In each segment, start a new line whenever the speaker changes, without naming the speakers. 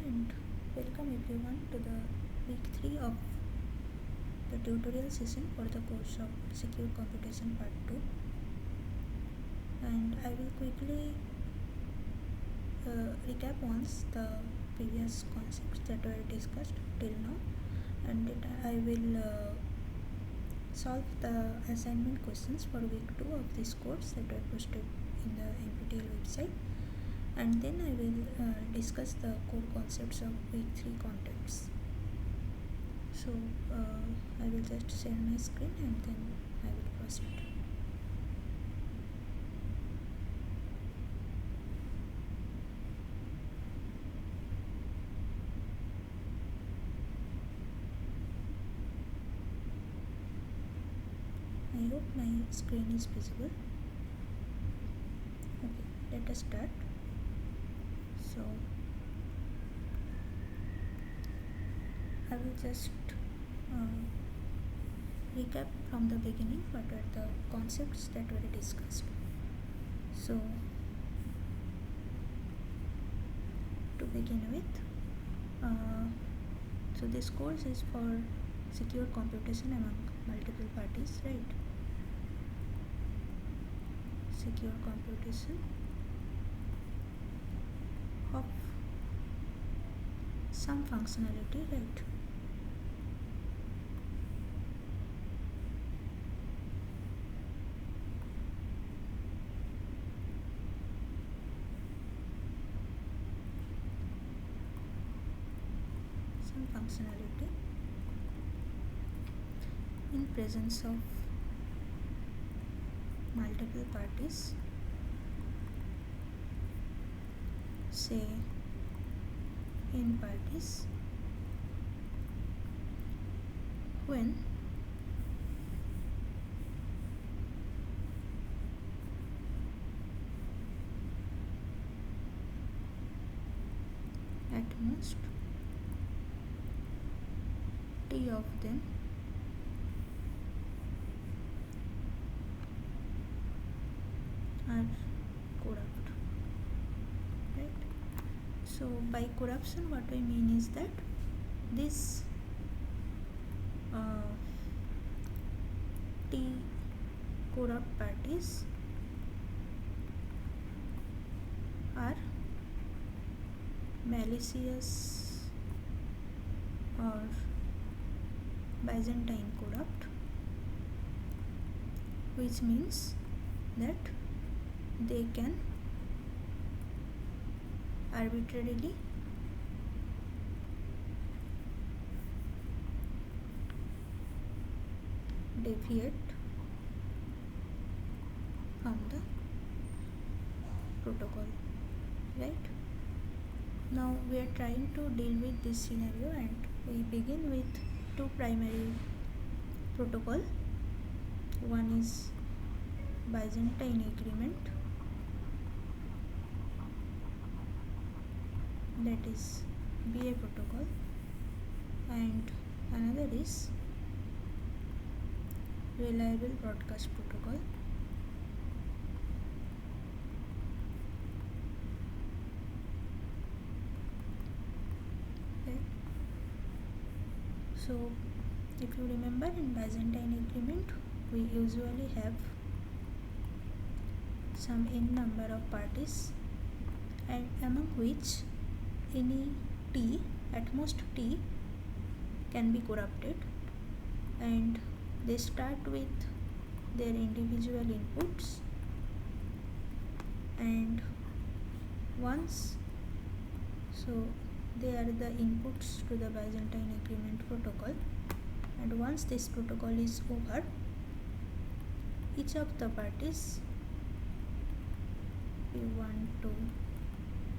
and welcome everyone to the week 3 of the tutorial session for the course of Secure Computation Part 2, and I will quickly recap once the previous concepts that were discussed till now, and I will solve the assignment questions for week 2 of this course that were posted in the NPTEL website, and then I will discuss the core concepts of week 3 contents. So I will just share my screen and then I will proceed. I hope my screen is visible. Okay, let us start. So I will just recap from the beginning what are the concepts that were discussed. So to begin with, so this course is for secure computation among multiple parties, right? Secure computation of some functionality, right? Some functionality in presence of multiple parties, say n parties, when at most t of them are corrupt, right? So by corruption what we mean is that this t corrupt parties are malicious or Byzantine corrupt, which means that they can arbitrarily deviate from the protocol, right? Now we are trying to deal with this scenario, and we begin with two primary protocol. One is Byzantine agreement, that is BA protocol, and another is reliable broadcast protocol. Right. So if you remember, in Byzantine agreement we usually have some n number of parties, and among which any t, at most t, can be corrupted, and they start with their individual inputs, and once, so they are the inputs to the Byzantine agreement protocol, and once this protocol is over, each of the parties P1 to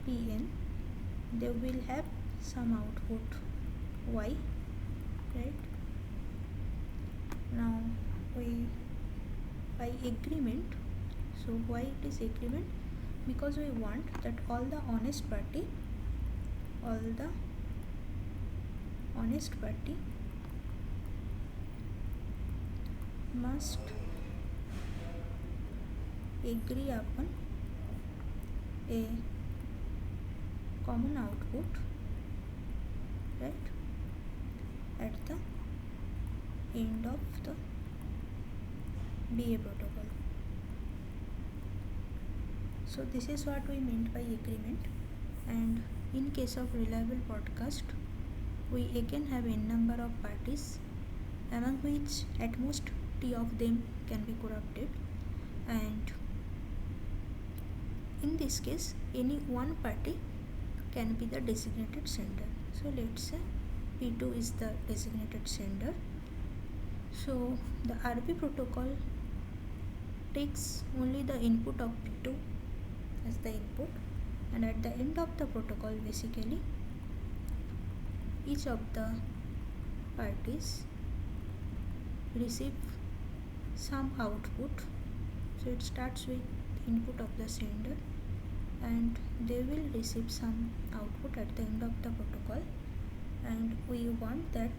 Pn, they will have some output y, right? Now we, by agreement, so why it is agreement? Because we want that all the honest party must agree upon a common output right, at the end of the BA protocol. So this is what we meant by agreement. And in case of reliable broadcast, we again have n number of parties, among which at most t of them can be corrupted, and in this case any one party can be the designated sender. So let's say P2 is the designated sender. So the RP protocol takes only the input of P2 as the input, and at the end of the protocol basically each of the parties receive some output. So it starts with input of the sender and they will receive some output at the end of the protocol, and we want that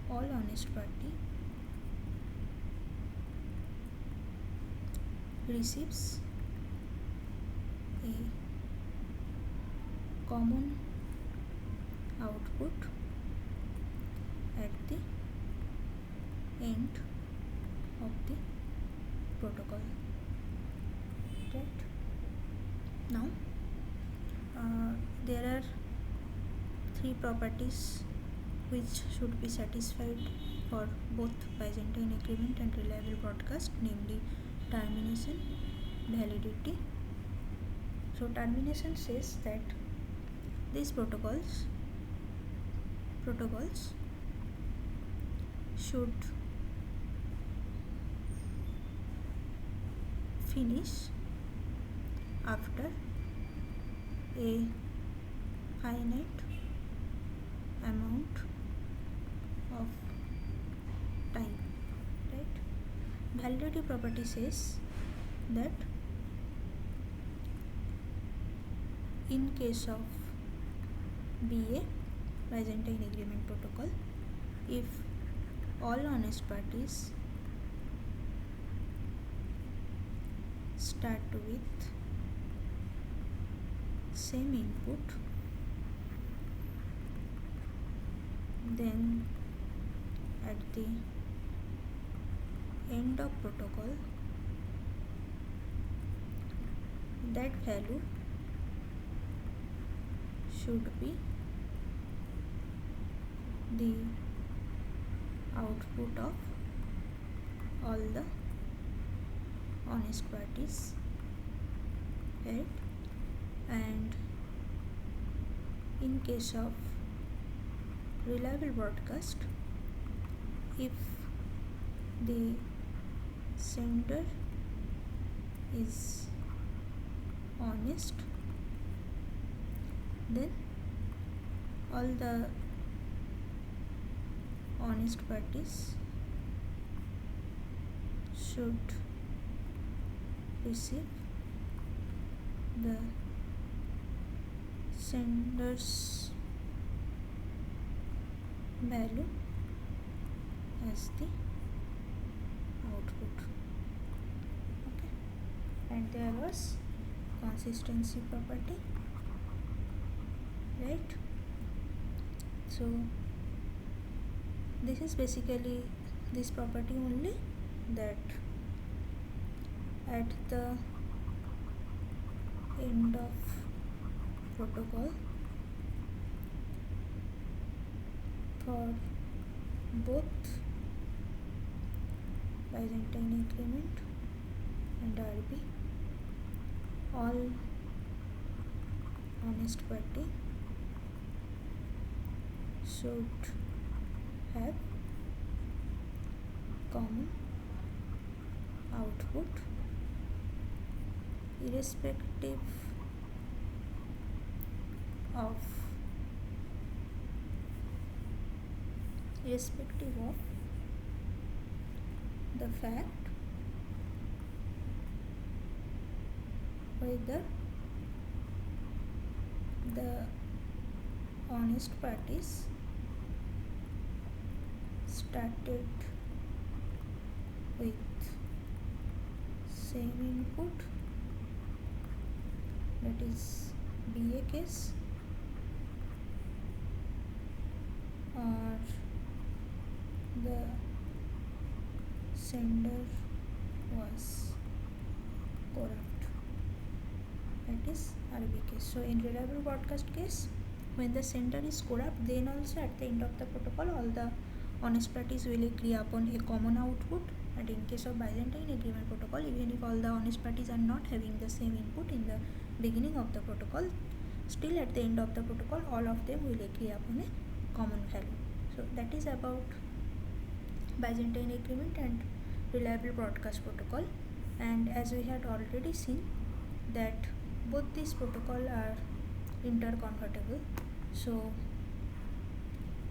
all honest party receives a common output at the end of the protocol, right? Now there are three properties which should be satisfied for both Byzantine agreement and reliable broadcast, namely termination, validity. So termination says that these protocols should finish after a finite amount of time, right? Validity property says that in case of BA, Byzantine Agreement Protocol, if all honest parties start with same input, then at the end of protocol that value should be the output of all the honest parties, right? And in case of reliable broadcast, if the sender is honest, then all the honest parties should receive the sender's value as the output. Okay, and there was consistency property, right? So this is basically this property only, that at the end of protocol for both Byzantine agreement and RB, all honest party should have common output irrespective of the fact whether the honest parties started with same input, that is BA case, or the sender was corrupt. That is RB case. So in reliable broadcast case, when the sender is corrupt, then also at the end of the protocol all the honest parties will agree upon a common output. And in case of Byzantine agreement protocol, even if all the honest parties are not having the same input in the beginning of the protocol, still at the end of the protocol all of them will agree upon a common value. So that is about Byzantine agreement and reliable broadcast protocol. And as we had already seen that both these protocol are interconvertible. So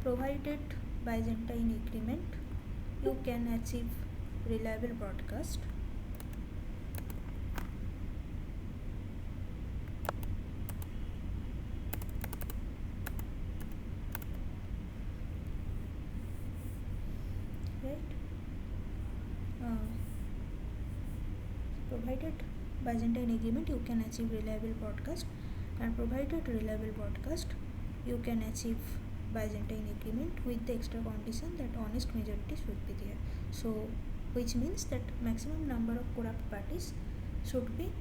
provided Byzantine agreement, you can achieve reliable broadcast. Right? Provided Byzantine agreement, you can achieve reliable broadcast, and provided reliable broadcast, you can achieve Byzantine agreement with the extra condition that honest majority should be there. So which means that maximum number of corrupt parties should be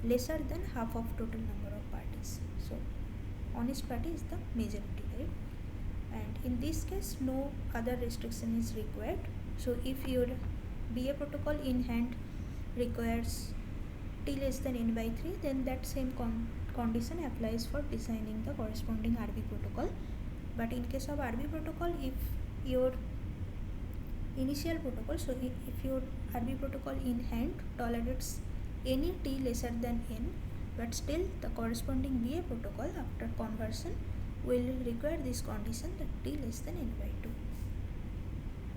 lesser than half of total number of parties. So honest party is the majority, right? And in this case no other restriction is required. So if your BA protocol in hand requires T less than n by 3, then that same condition applies for designing the corresponding RB protocol. But in case of RB protocol, if your initial protocol, so if your RB protocol in hand tolerates any T lesser than n, but still the corresponding BA protocol after conversion will require this condition that T less than n by 2.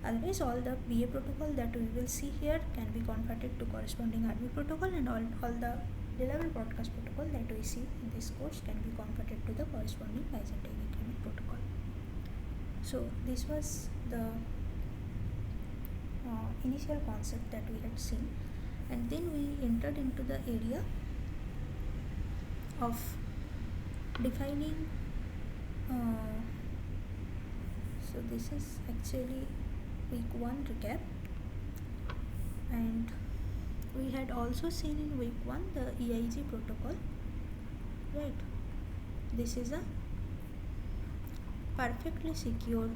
Otherwise all the BA protocol that we will see here can be converted to corresponding RB protocol, and all the reliable broadcast protocol that we see in this course can be converted to the corresponding Byzantine agreement protocol. So this was the initial concept that we had seen, and then we entered into the area of defining so this is actually week 1 recap, and we had also seen in week 1 the EIG protocol, right? This is a perfectly secure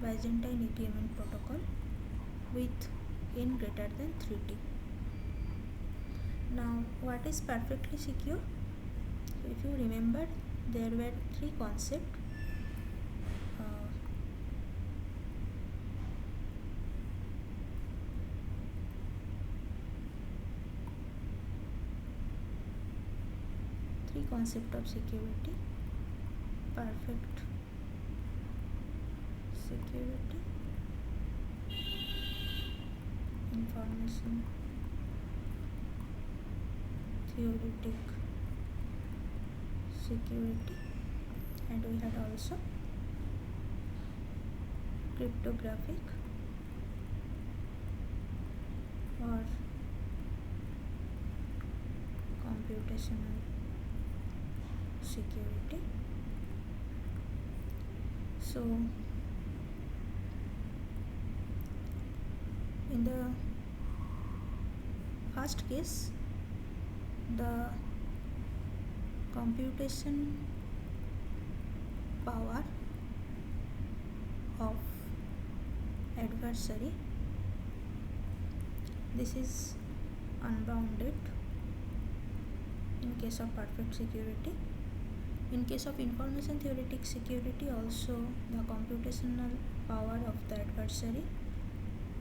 Byzantine agreement protocol with n greater than 3t. Now what is perfectly secure? So if you remember, there were 3 concepts. Three concepts of security: perfect security, information theoretic security, and we had also cryptographic or computational security. So in the first case, the computation power of adversary, this is unbounded in case of perfect security. In case of information theoretic security also, the computational power of the adversary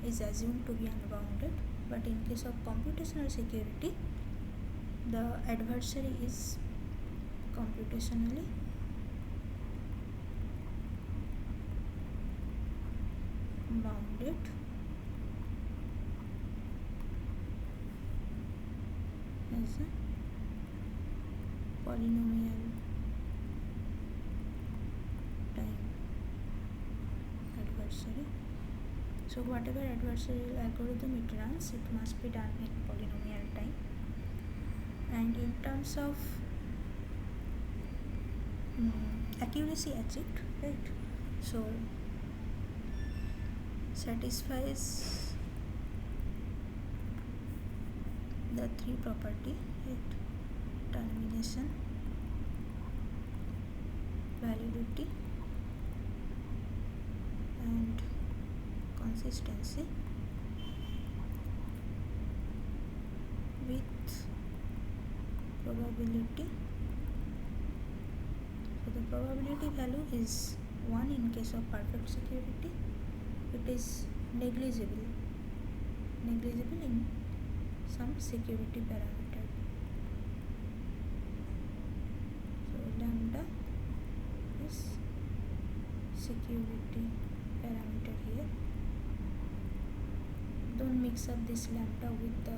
is assumed to be unbounded, but in case of computational security, the adversary is computationally bounded as a polynomial time adversary. So whatever adversarial algorithm it runs, it must be done in polynomial time. And in terms of accuracy achieved, right? So satisfies the three property, right? Termination, validity, and consistency with probability. So the probability value is 1 in case of perfect security. It is negligible in some security parameter. So lambda is security parameter here. Don't mix up this lambda with the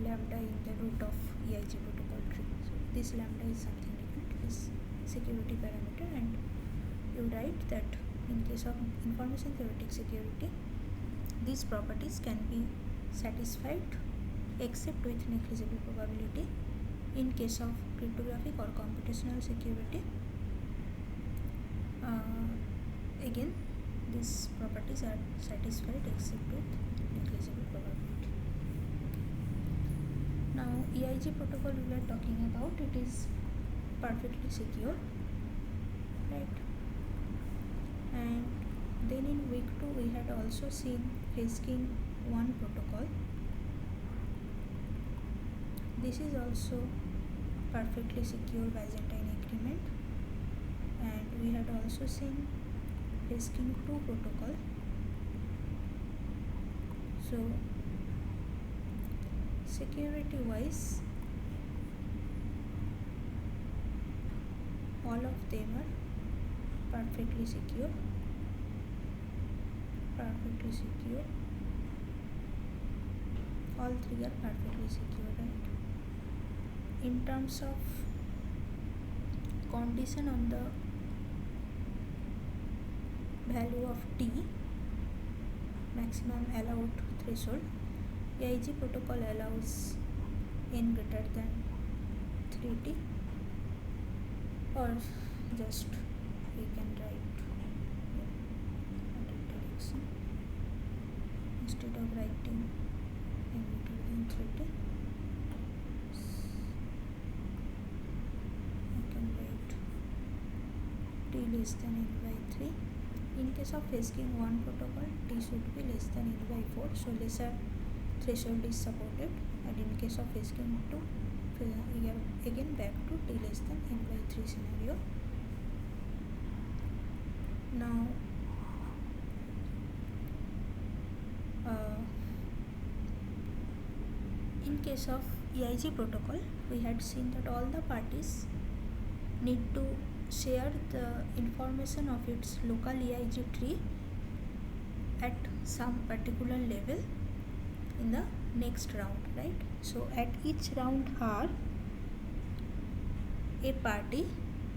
lambda in the root of EIG protocol tree. So this lambda is something different. It is security parameter, and you write that in case of information theoretic security, these properties can be satisfied except with negligible probability. In case of cryptographic or computational security, again these properties are satisfied except with negligible probability. Now EIG protocol we are talking about, it is perfectly secure, right? And then in week 2 we had also seen Fesking 1 protocol. This is also perfectly secure Byzantine agreement, and we had also seen Fesking 2 protocol. So security wise, all of them are perfectly secure. All three are perfectly secure, right? In terms of condition on the value of T, maximum allowed threshold, EIG protocol allows n greater than 3T, or just we can write direction instead of writing n greater than 3T. I can write T less than n by 3. In case of Fesking 1 protocol, T should be less than n by 4, so lesser threshold is supported. And in case of Fesking 2, we are again back to T less than n by 3 scenario. Now in case of EIG protocol, we had seen that all the parties need to share the information of its local EIG tree at some particular level in the next round, right? So at each round R, a party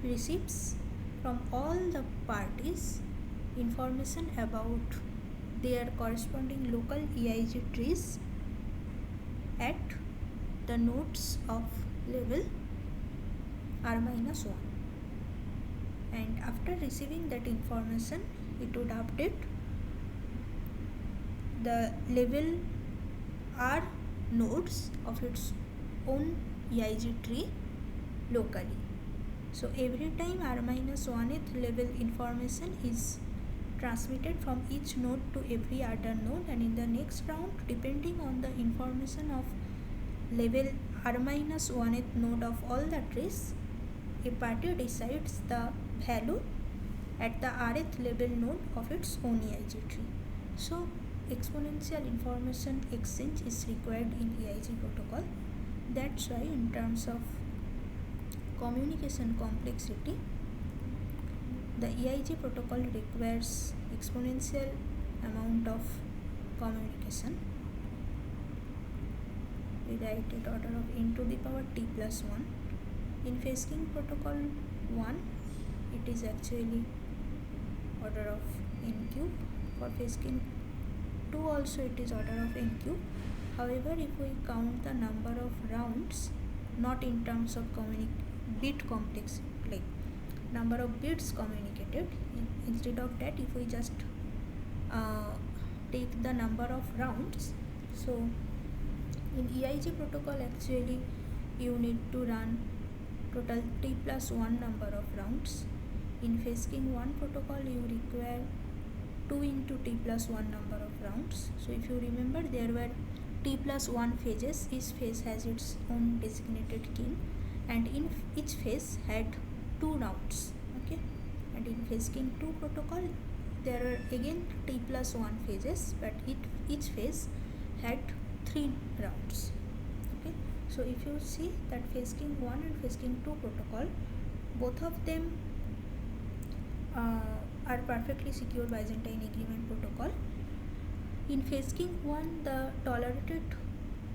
receives from all the parties information about their corresponding local EIG trees at the nodes of level R-1. And after receiving that information, it would update the level R nodes of its own EIG tree locally. So every time R-1th level information is transmitted from each node to every other node, and in the next round, depending on the information of level R-1th node of all the trees, a party decides the value at the rth level node of its own EIG tree. So exponential information exchange is required in EIG protocol. That's why in terms of communication complexity, the EIG protocol requires exponential amount of communication. We write it order of n to the power t plus 1. In Fesking protocol 1, it is actually order of n cube. For Fesking 2 also it is order of n cube. However, if we count the number of rounds, not in terms of bit complexity, like number of bits communicated. Instead of that, if we just take the number of rounds, so in EIG protocol actually you need to run total t plus 1 number of rounds. In Phase-King 1 protocol you require 2 into t plus 1 number of rounds. So if you remember, there were t plus 1 phases. Each phase has its own designated king, and in each phase had 2 rounds. Okay, and in Phase-King 2 protocol there are again t plus 1 phases, but each phase had 3 rounds. Okay, so if you see that Phase-King 1 and Phase-King 2 protocol, both of them are perfectly secure Byzantine agreement protocol. In Phase-King 1, the tolerated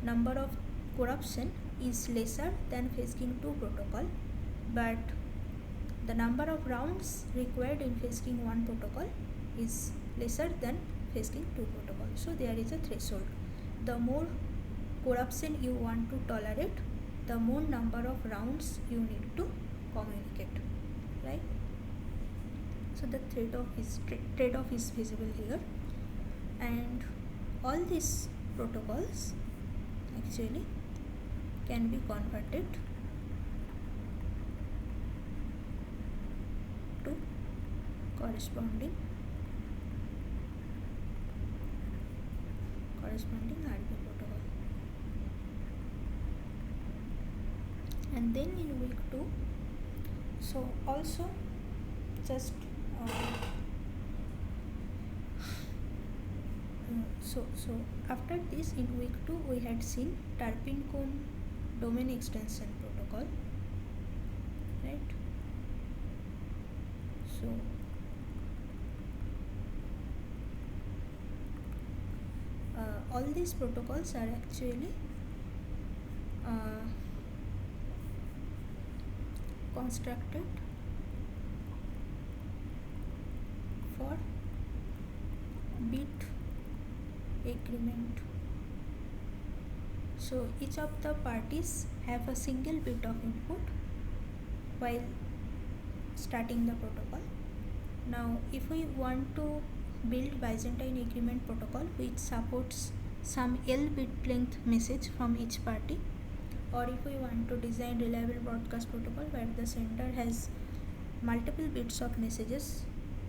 number of corruption is lesser than Phase-King 2 protocol, but the number of rounds required in Phase-King 1 protocol is lesser than Phase-King 2 protocol. So there is a threshold. The more corruption you want to tolerate, the more number of rounds you need to communicate, right? So the trade-off is visible here, and all these protocols actually can be converted to corresponding RP protocol. And then in week 2, so also just so after this, in week 2 we had seen Turpin-Cohn domain extension protocol, right? So all these protocols are actually constructed for bit agreement. So each of the parties have a single bit of input while starting the protocol. Now if we want to build Byzantine agreement protocol which supports some L bit length message from each party, or if we want to design reliable broadcast protocol where the sender has multiple bits of messages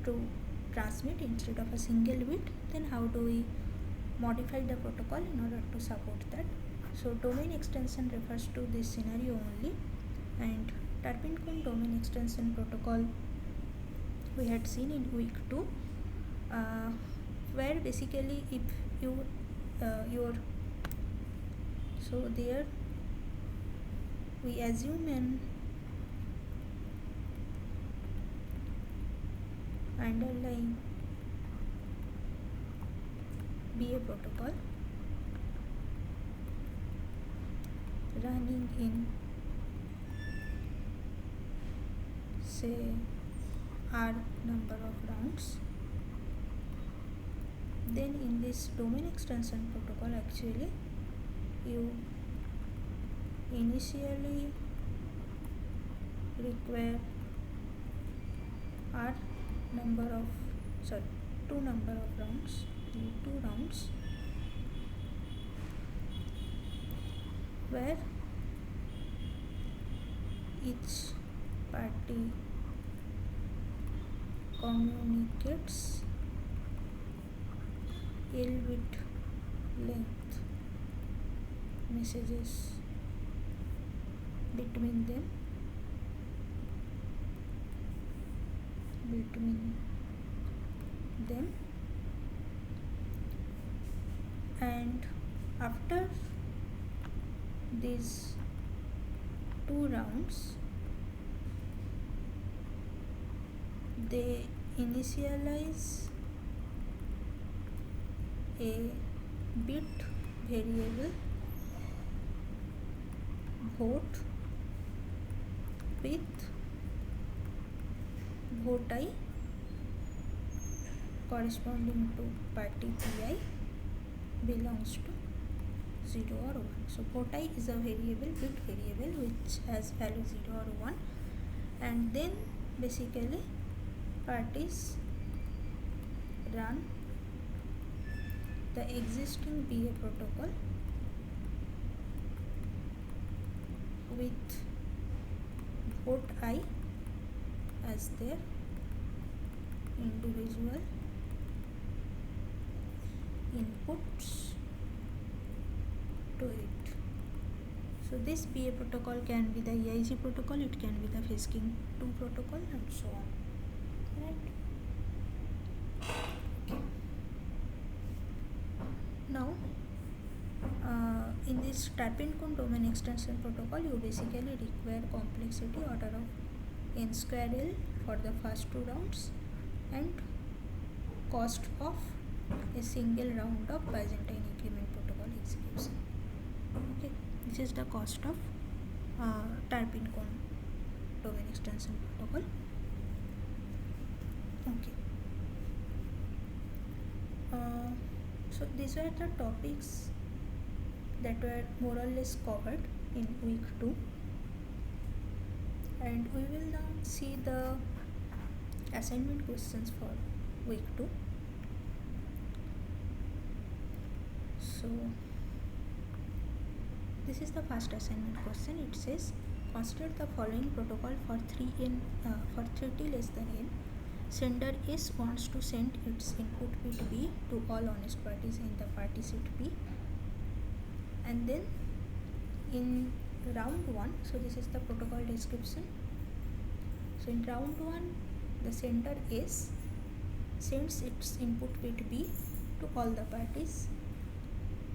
to transmit instead of a single bit, then how do we modify the protocol in order to support that? So domain extension refers to this scenario only, and Turpin-Cohn domain extension protocol we had seen in week 2, where basically if you so there we assume an underlying BA protocol running in, say, R number of rounds. Then in this domain extension protocol actually you initially require two number of rounds, 2 rounds, where each party communicates L bit length messages between them, and after these 2 rounds they initialize a bit variable vote with vote I corresponding to party Pi belongs to 0 or 1. So port I is a variable, bit variable which has value 0 or 1, and then basically parties run the existing BA protocol with port I as their individual inputs to it. So this BA protocol can be the EIG protocol, it can be the Fisking 2 protocol, and so on. Right? Okay. Now, in this Tarpin-Cohn domain extension protocol, you basically require complexity order of n square L for the first 2 rounds and cost of a single round of Byzantine increment protocol execution. Okay, this is the cost of Tarpin-Cohn domain extension protocol. Okay. So these were the topics that were more or less covered in week 2, and we will now see the assignment questions for week 2. So this is the first assignment question. It says, consider the following protocol for 3t less than n. Sender S wants to send its input bit B to all honest parties in the party set P, and then in round 1, so this is the protocol description. So in round 1, the sender S sends its input bit B to all the parties.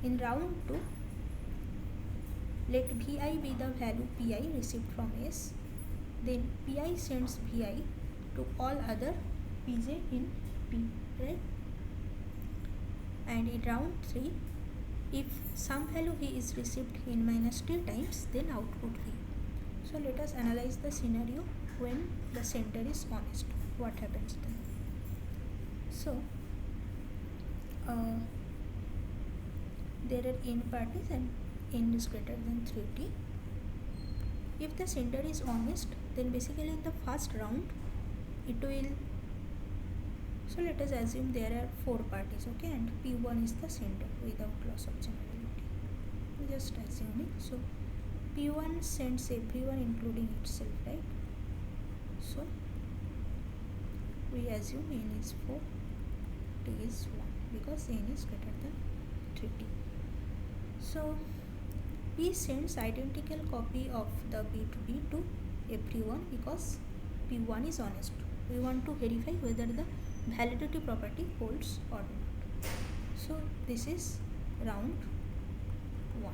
In round 2, let Vi be the value Pi received from S, then Pi sends Vi to all other Pj in P, right? And in round 3, if some value V is received in minus t times, then output V. So let us analyze the scenario when the sender is honest. What happens then? So there are n parties and n is greater than 3t. If the sender is honest, then basically in the first round it will, so let us assume there are 4 parties, okay, and P1 is the sender without loss of generality. We just assuming. So P1 sends everyone including itself, right? So we assume n is 4, t is 1 because n is greater than 3t. So P sends identical copy of the bit B to everyone because P1 is honest. We want to verify whether the validity property holds or not. So this is round 1.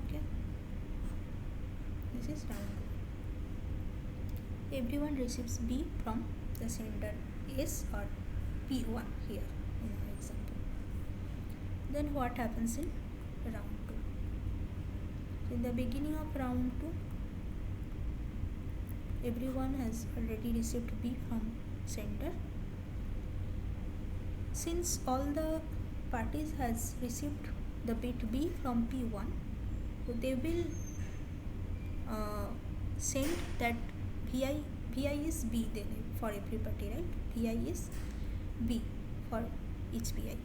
Okay, this is round 1. Everyone receives B from the sender S or P1 here in our example. Then what happens in round 2? So in the beginning of round 2, everyone has already received B from sender. Since all the parties has received the bit B from P1, so they will send that Vi is B then for every party, right? Vi is B for each Pi.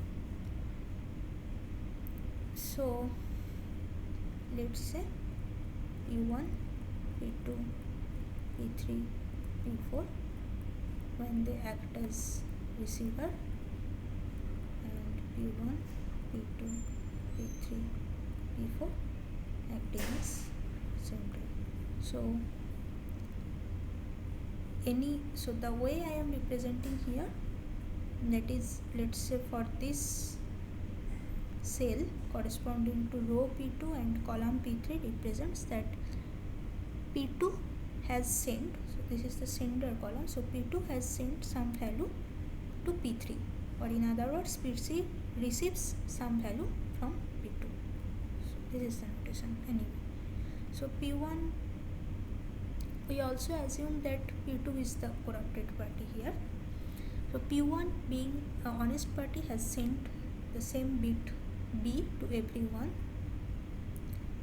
So let's say P1, P2, P3, P4 when they act as receiver, and P1, P2, P3, P4 acting as sender. So the way I am representing here, that is, let's say for this cell corresponding to row P2 and column P3 represents that P2 has sent, so this is the sender column, so P2 has sent some value to P3, or in other words P3 receives some value from P2. So this is the notation anyway. So P1, we also assume that P2 is the corrupted party here. So P1 being an honest party has sent the same bit B to everyone,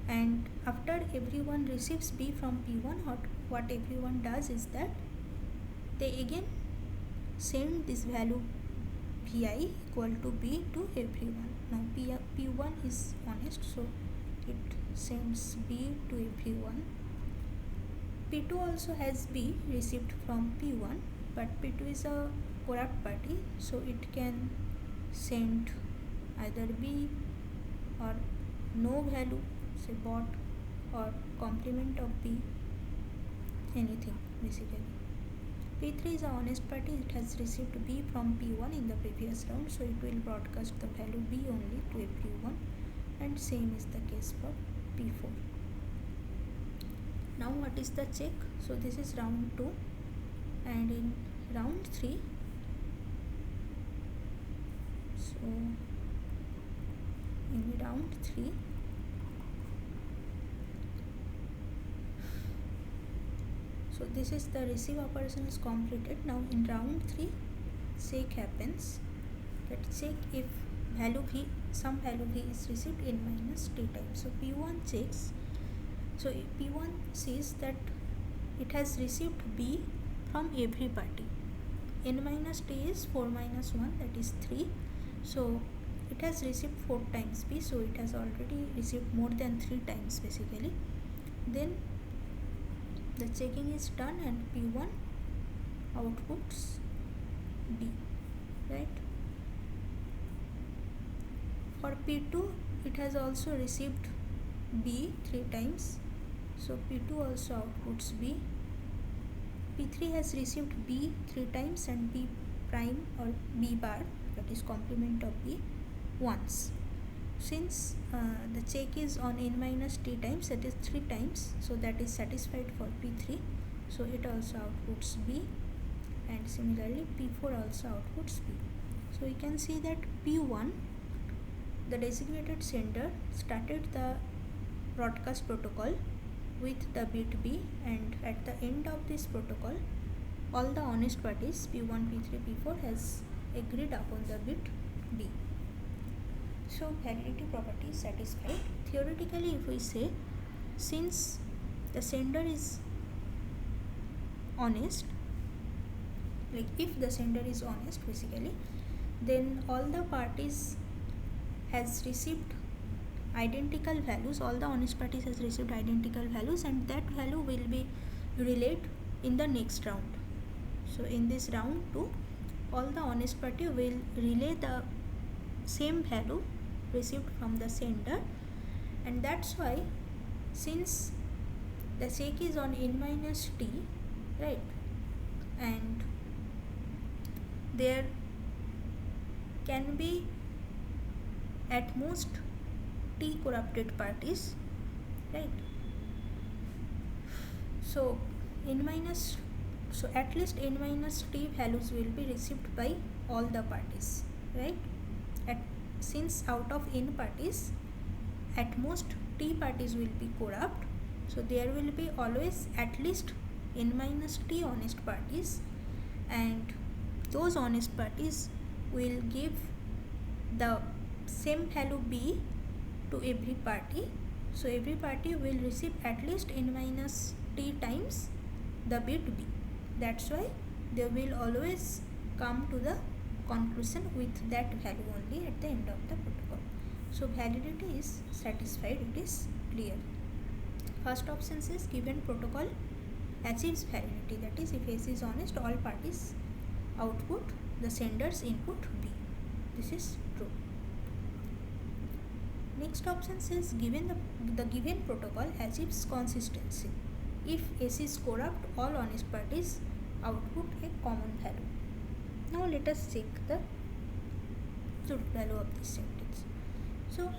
and after everyone receives B from P1, what everyone does is that they again send this value Vi equal to B to everyone. Now P1 is honest, so it sends B to everyone. P2 also has B received from P1, but P2 is a corrupt party, so it can send either B or no value, say bot, or complement of B, anything basically. P3 is a honest party, it has received B from P1 in the previous round, so it will broadcast the value B only to everyone, and same is the case for P4. Now what is the check? So this is round 2, and in round 3, so in round 3, so this is the receive operation is completed. Now in round 3, check happens. Let's check if value V, some value V is received n minus t times. So P1 checks. So P1 sees that it has received B from every party. N minus t is 4 minus 1, that is 3. So it has received 4 times B, so it has already received more than 3 times basically. Then the checking is done and P1 outputs B, right? For P2, it has also received B 3 times, so P2 also outputs B. P3 has received B 3 times and B prime or B bar, that is complement of B, once. Since the check is on n minus t times, that is 3 times, so that is satisfied for P3, so it also outputs B, and similarly P4 also outputs B. So you can see that P1, the designated sender, started the broadcast protocol with the bit B, and at the end of this protocol all the honest parties P1, P3, P4 has agreed upon the bit B. So validity property is satisfied. Theoretically, if we say, since the sender is honest, like if the sender is honest basically, then all the parties has received identical values, all the honest parties has received identical values, and that value will be relayed in the next round. So in this round 2, all the honest party will relay the same value received from the sender, and that's why, since the check is on n minus t, right, and there can be at most t corrupted parties, right, so at least n minus t values will be received by all the parties, right? Since out of n parties, at most t parties will be corrupt, so there will be always at least n minus t honest parties, and those honest parties will give the same value B to every party, so every party will receive at least n minus t times the bit B. That's why they will always come to the conclusion with that value only at the end of the protocol. So validity is satisfied, it is clear. First option says given protocol achieves validity, that is if S is honest, all parties output the sender's input B. This is true. Next option says given the given protocol achieves consistency. If S is corrupt, all honest parties output a common value. Now let us check the truth value of this sentence. So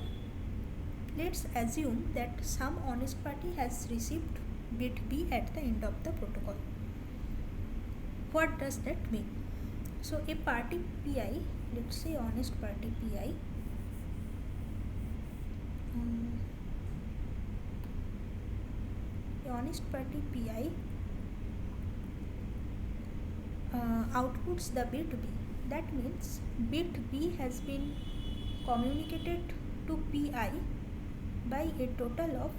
let's assume that some honest party has received bit B at the end of the protocol. What does that mean? So a party Pi, let's say honest party Pi, a honest party Pi outputs the bit B. That means bit B has been communicated to pi by a total of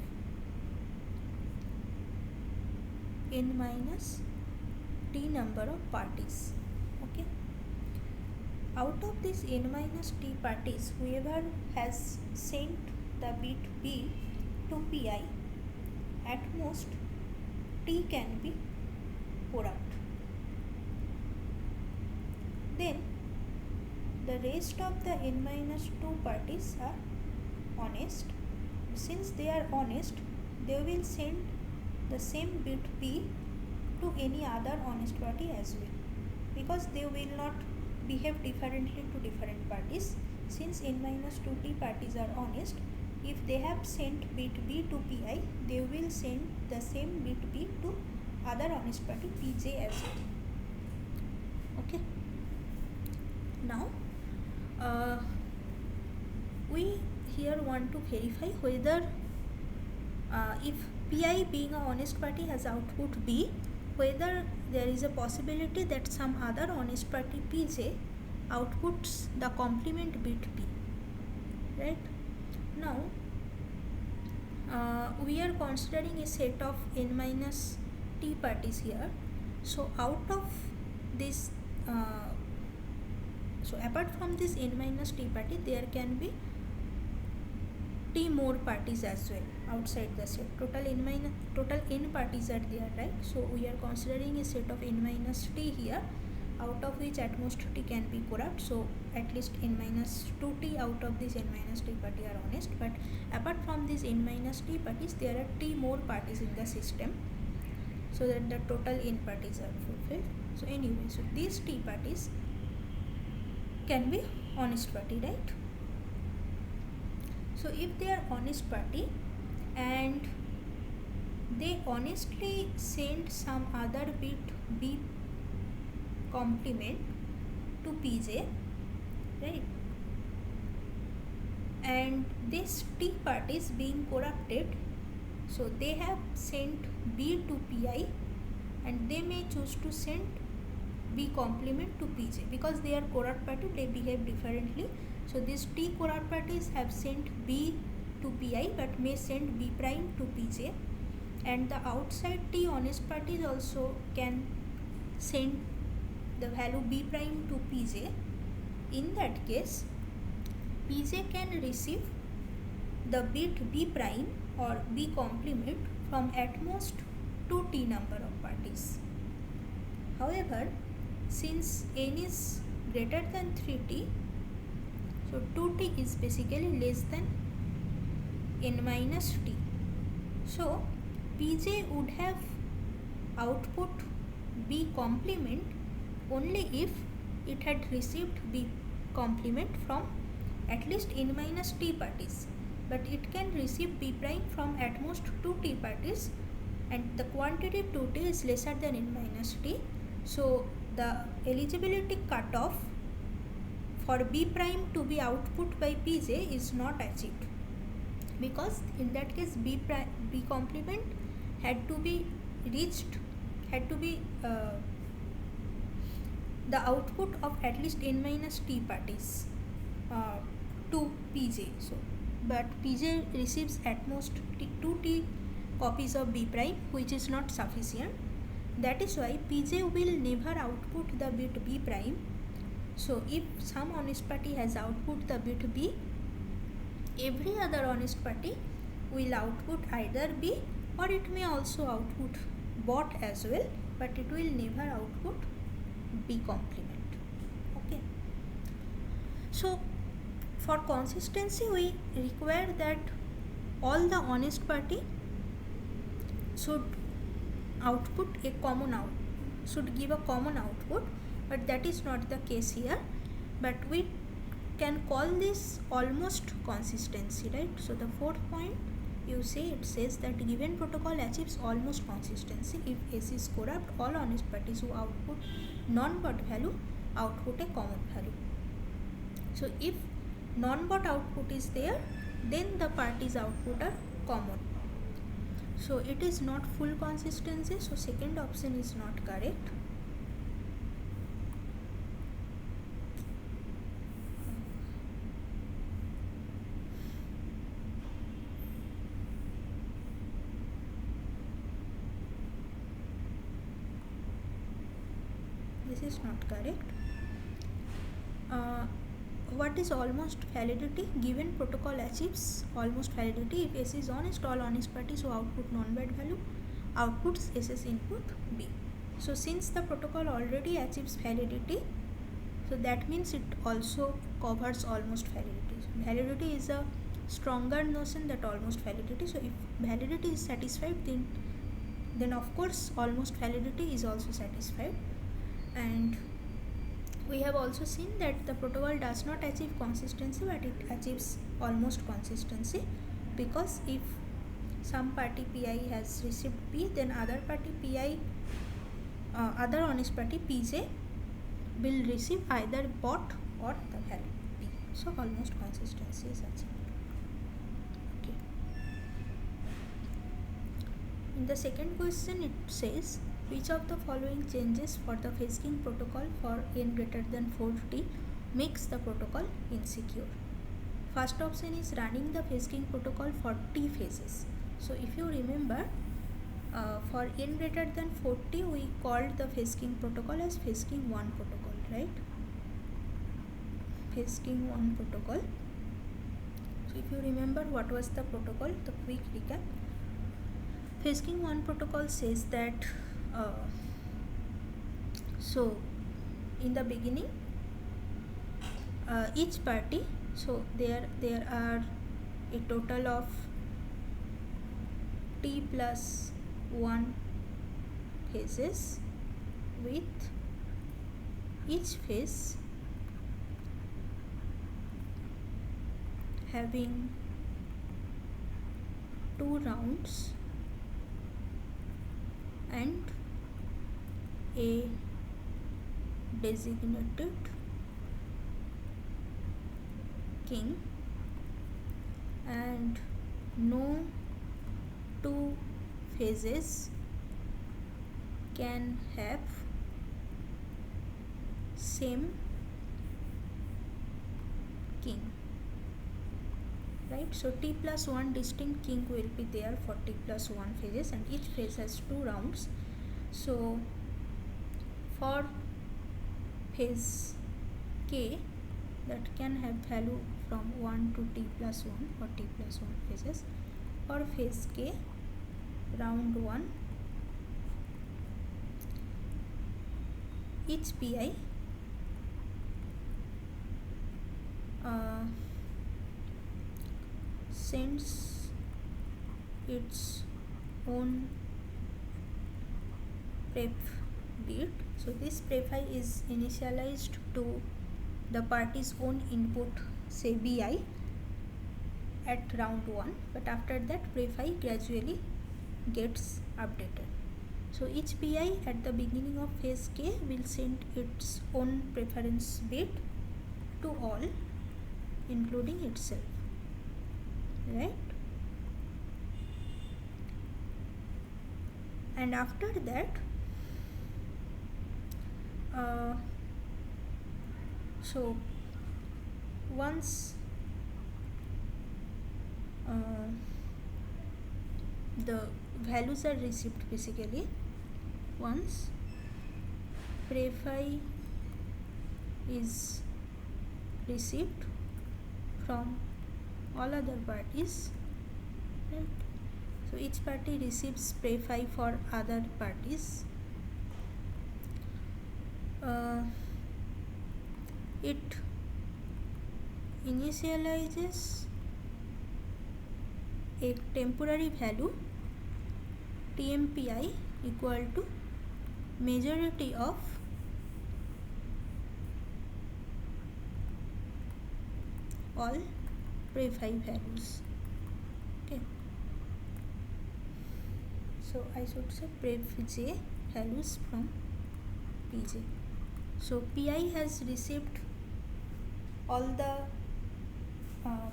n minus t number of parties. Okay, out of this n minus t parties, whoever has sent the bit b to pi, at most t can be corrupt. Then the rest of the n minus 2 parties are honest. Since they are honest, they will send the same bit p to any other honest party as well, because they will not behave differently to different parties. Since n minus 2t parties are honest, if they have sent bit b to pi, they will send the same bit b to other honest party pj as well. Okay, now we here want to verify whether if pi being a honest party has output b, whether there is a possibility that some other honest party pj outputs the complement bit p. Right, now we are considering a set of n minus t parties here. So out of this so apart from this n minus t party, there can be t more parties as well outside the set. Total n parties are there, right? So we are considering a set of n minus t here, out of which at most t can be corrupt. So at least n minus 2t out of this n minus t party are honest. But apart from these n minus t parties, there are t more parties in the system, so that the total n parties are fulfilled. So anyway, so these t parties can be honest party, right? So if they are honest party and they honestly send some other bit b complement to pj, right, and this t parties being corrupted, so they have sent b to pi and they may choose to send b complement to pj, because they are corrupt party, they behave differently. So these t corrupt parties have sent b to pi but may send b prime to pj, and the outside t honest parties also can send the value b prime to pj. In that case, pj can receive the bit b prime or b complement from at most 2t number of parties. However, since n is greater than 3t, so 2t is basically less than n minus t. So pj would have output b complement only if it had received b complement from at least n minus t parties, but it can receive b prime from at most 2t parties, and the quantity 2t is lesser than n minus t. So the eligibility cutoff for b prime to be output by pj is not achieved, because in that case b complement had to be reached, had to be the output of at least n minus t parties to pj. So but pj receives at most 2t copies of b prime, which is not sufficient. That is why pj will never output the bit b prime. So if some honest party has output the bit b, every other honest party will output either b, or it may also output bot as well, but it will never output b complement. Okay, so for consistency we require that all the honest party should output a common should give a common output, but that is not the case here. But we can call this almost consistency, right? So the fourth point, you say, it says that given protocol achieves almost consistency if S is corrupt, all honest parties who output non-bot value output a common value. So if non-bot output is there, then the parties output are common. So it is not full consistency, so second option is not correct. this is not correct. What is almost validity? Given protocol achieves almost validity if S is honest, all honest parties who output non-byte value outputs SS input B. So since the protocol already achieves validity, so that means it also covers almost validity. So validity is a stronger notion than almost validity. So if validity is satisfied, then of course almost validity is also satisfied. And we have also seen that the protocol does not achieve consistency, but it achieves almost consistency, because if some party Pi has received P, then other party Pi, other honest party Pj will receive either bot or the value P. So almost consistency is achieved. Okay. In the second question, it says, which of the following changes for the phase-king protocol for n greater than 4t makes the protocol insecure? First option is running the phase-king protocol for t phases. So if you remember, for n greater than 4t, we called the phase-king protocol as phase-king 1 protocol, right? Phase-king 1 protocol. So if you remember what was the protocol, the quick recap. Phase-king 1 protocol says that so in the beginning, each party, so there are a total of t plus 1 phases, with each phase having 2 rounds and a designated king, and no two phases can have same king, right? So t plus 1 distinct king will be there for t plus 1 phases, and each phase has 2 rounds. So for phase k, that can have value from 1 to t plus 1 or t plus 1 phases. For phase k, round 1, each pi sends its own pref bit. So this pref I is initialized to the party's own input, say bi, at round 1, but after that pref I gradually gets updated. So each pi at the beginning of phase k will send its own preference bit to all, including itself, right? And after that, so once the values are received, basically once pref I is received from all other parties, right? So each party receives pref I for other parties. It initializes a temporary value tmpi equal to majority of all pref I values. Okay, so I should say pref j values from pj. So pi has received all the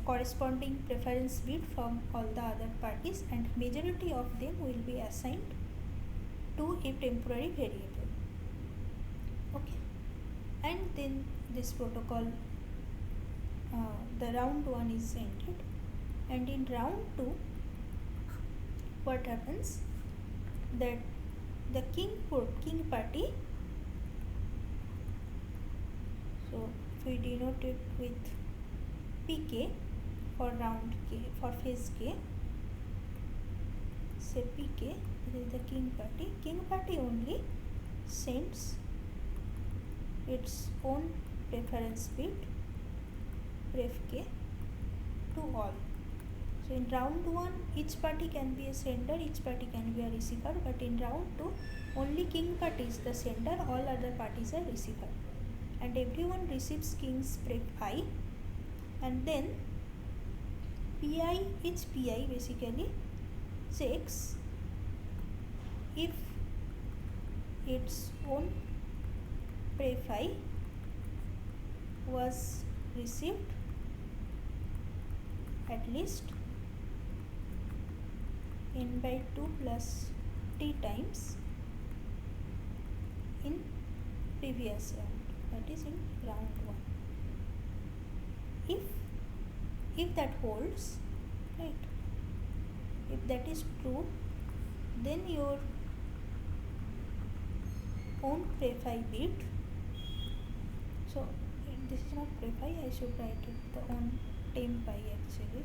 corresponding preference bit from all the other parties, and majority of them will be assigned to a temporary variable. Okay, and then this protocol, the round 1 is ended, and in round 2, what happens, that the king party So if we denote it with pk for round k, for phase k, say pk, this is the king party. King party only sends its own preference bit pref k to all. So in round 1 each party can be a sender, each party can be a receiver, but in round 2 only king party is the sender, all other parties are receiver, and everyone receives king's pref I, and then pi, each pi basically checks if its own pref I was received at least n by 2 plus t times in previous round, that is in round 1. If that holds, right, if that is true, then your own pref I bit, so this is not pref I, I should write it the own temp I actually.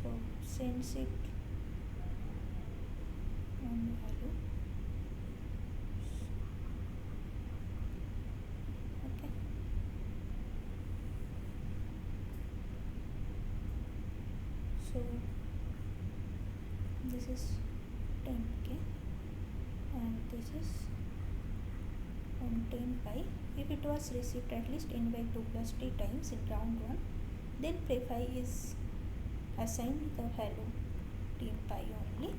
So sends it on value. Okay. So this is temp k and this is on temp I. If it was received at least n by 2 plus t times in round 1, then pref I is assigned the value temp I only,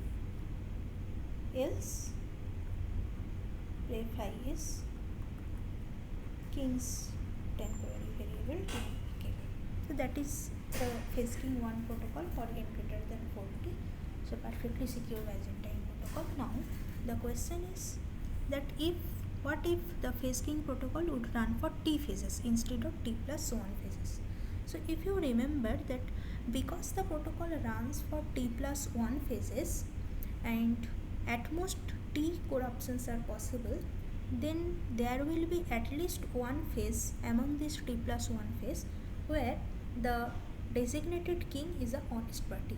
else pref I is king's temporary variable k. So that is the phase king 1 protocol for n greater than 4t. So perfectly secure Byzantine protocol. Now the question is that what if the phase king protocol would run for t phases instead of t plus 1 phases? So if you remember that because the protocol runs for t plus 1 phases and at most t corruptions are possible, then there will be at least one phase among this t plus 1 phase where the designated king is a honest party,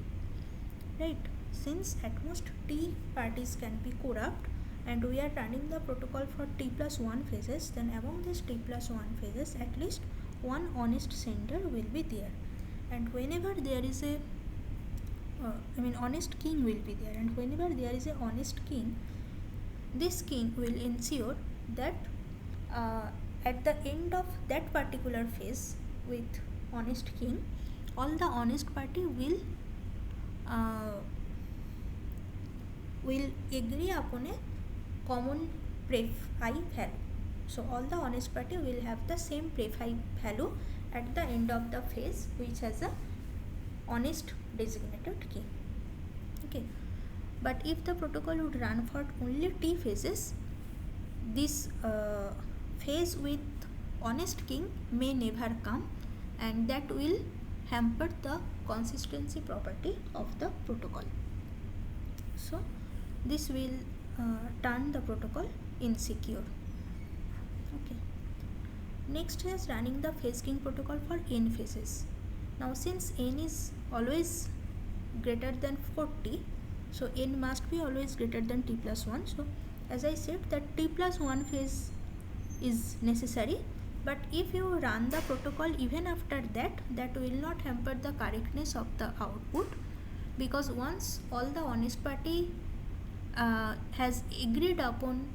right? Since at most t parties can be corrupt and we are running the protocol for t plus 1 phases, then among these t plus 1 phases at least one honest sender will be there, and whenever there is a honest king will be there, and whenever there is a honest king, this king will ensure that at the end of that particular phase with honest king, all the honest party will agree upon a common pref I value. So all the honest party will have the same pref I value at the end of the phase which has a honest designated king. Okay, but if the protocol would run for only t phases, this phase with honest king may never come, and that will hamper the consistency property of the protocol. So this will turn the protocol insecure. Okay. Next is running the phase king protocol for n phases. Now since n is always greater than 4t, so n must be always greater than t plus 1. So as I said that t plus 1 phase is necessary, but if you run the protocol even after that, that will not hamper the correctness of the output, because once all the honest party has agreed upon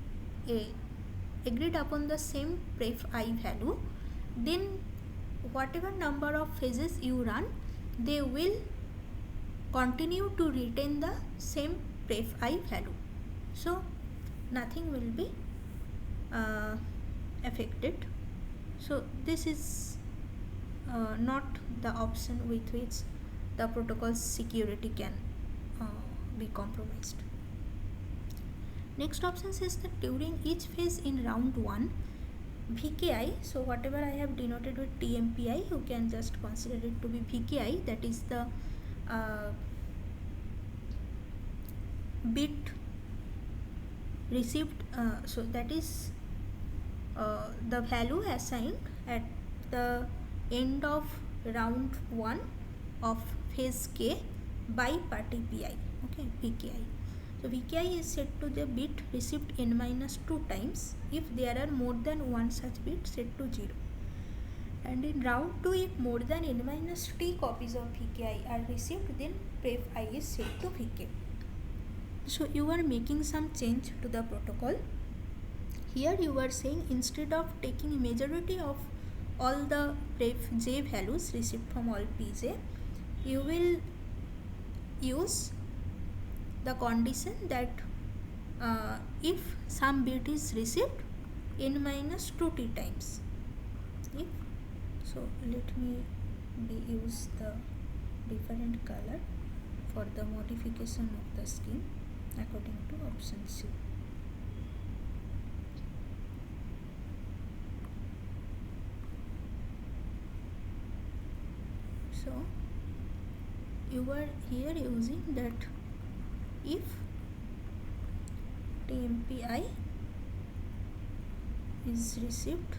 the same pref I value, then whatever number of phases you run, they will continue to retain the same pref I value. So nothing will be affected. So this is not the option with which the protocol's security can be compromised. Next option says that during each phase in round 1, VKI, so whatever I have denoted with TMPI, you can just consider it to be VKI, that is the bit received, so that is the value assigned at the end of round 1 of phase k by party pi, okay, vki. So vki is set to the bit received n minus 2 times if there are more than one such bit set to 0. And in round 2, if more than n minus t copies of vki are received, then pref I is set to vk. So you are making some change to the protocol. Here you are saying instead of taking majority of all the pref j values received from all pj, you will use the condition that if some bit is received n minus 2t times. If so, let me use the different color for the modification of the scheme according to option C. So you are here using that if TMPI is received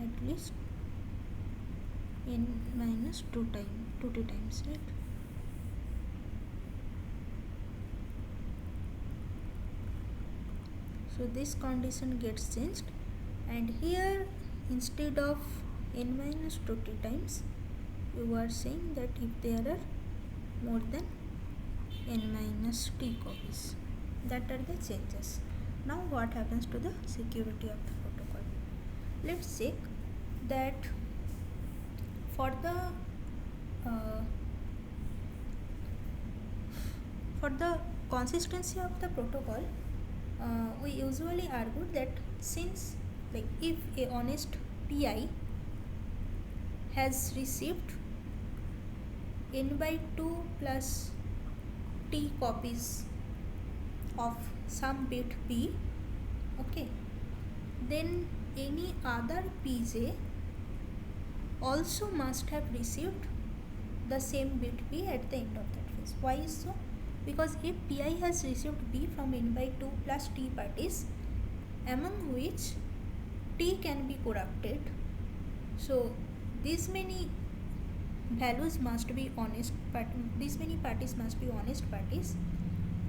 at least n minus 2t times, right? So this condition gets changed, and here instead of n minus 2t times, you are saying that if there are more than n minus t copies. That are the changes. Now what happens to the security of the protocol? Let's check that for the consistency of the protocol, we usually argue that since, like, if a honest PI has received n by 2 plus t copies of some bit p, okay, then any other pj also must have received the same bit p at the end of that phase. Why is so? Because if pi has received b from n by 2 plus t parties, among which t can be corrupted, so these many values must be honest, but these many parties must be honest parties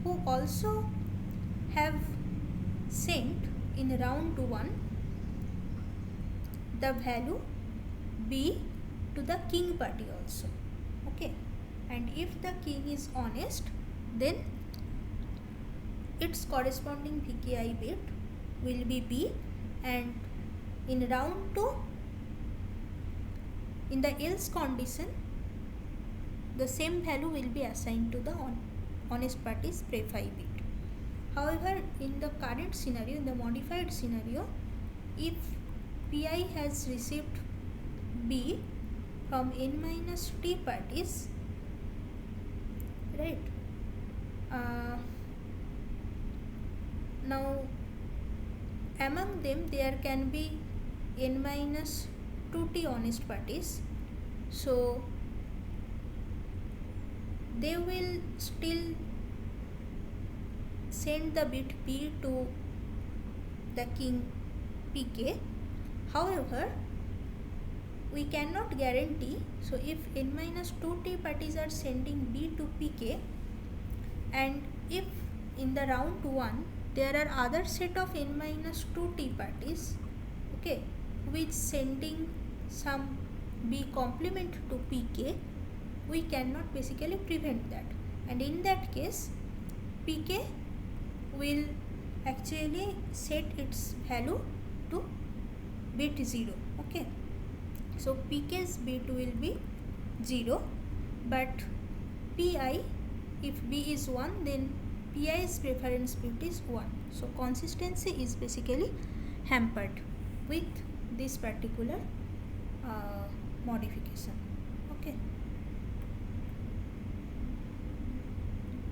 who also have sent in round 1 the value b to the king party also, okay. And if the king is honest, then its corresponding VKI bit will be b, and in round 2, in the else condition, the same value will be assigned to the honest party's pref I bit. However, in the current scenario, in the modified scenario, if pi has received b from n minus t parties, right, now among them there can be n minus 2t honest parties, so they will still send the bit p to the king pk. However, we cannot guarantee, so if n minus 2t parties are sending b to pk, and if in the round 1 there are other set of n minus 2t parties, okay, which sending some b complement to pk, we cannot basically prevent that, and in that case pk will actually set its value to bit 0, okay. So pk's bit will be 0, but pi, if b is 1, then pi's preference bit is 1. So consistency is basically hampered with this particular modification, okay.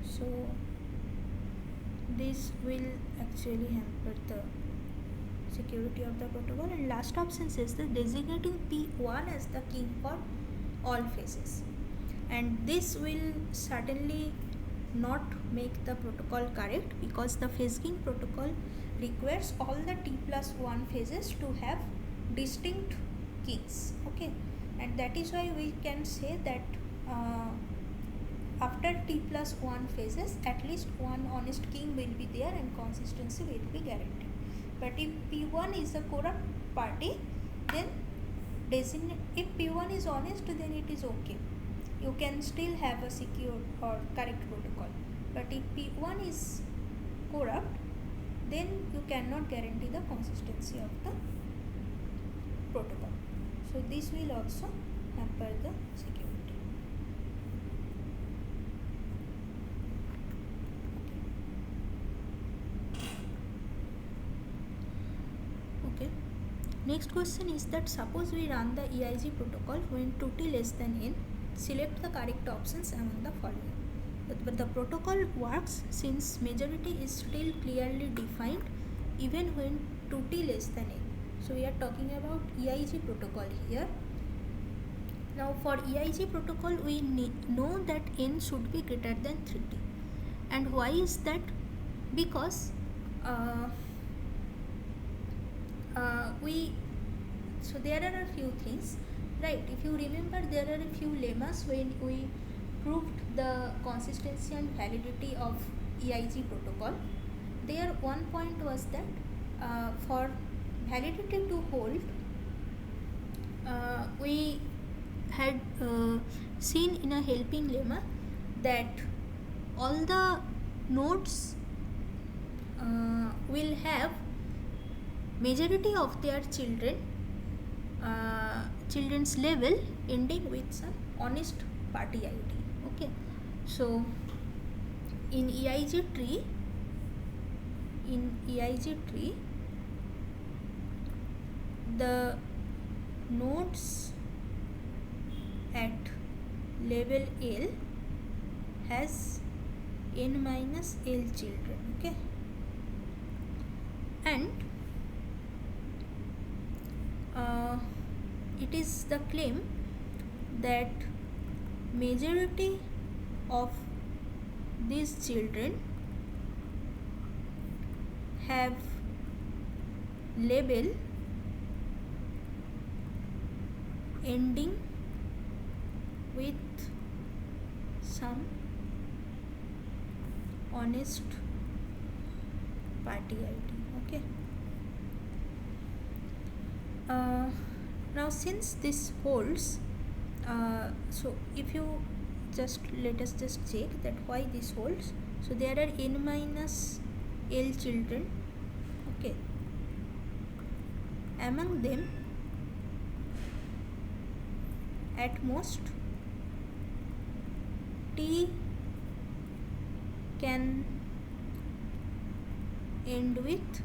So this will actually hamper the security of the protocol. And last option says that designating P1 as the king for all phases, and this will certainly not make the protocol correct, because the phase gain protocol requires all the t plus 1 phases to have distinct kings. Okay, and that is why we can say that after t plus 1 phases at least one honest king will be there and consistency will be guaranteed. But if p1 is a corrupt party, then if p1 is honest, then it is okay, you can still have a secure or correct protocol. But if p1 is corrupt, then you cannot guarantee the consistency of the protocol. So this will also hamper the security. Okay. Next question is that suppose we run the EIG protocol when 2t less than n, select the correct options among the following. But the protocol works since majority is still clearly defined even when 2t less than n. So we are talking about EIG protocol here. Now for EIG protocol we know that n should be greater than 3t. And why is that? Because so there are a few things, right? If you remember, there are a few lemmas when we proved the consistency and validity of EIG protocol. There one point was that for validity to hold, we had seen in a helping lemma that all the nodes will have majority of their children's level ending with some honest party ID. Okay, so in EIG tree, the nodes at level L has n minus L children. Okay, and it is the claim that majority of these children have label ending with some honest party ID. Okay. Now since this holds, so if you let us just check that why this holds. So there are n minus L children. Okay, among them at most t can end with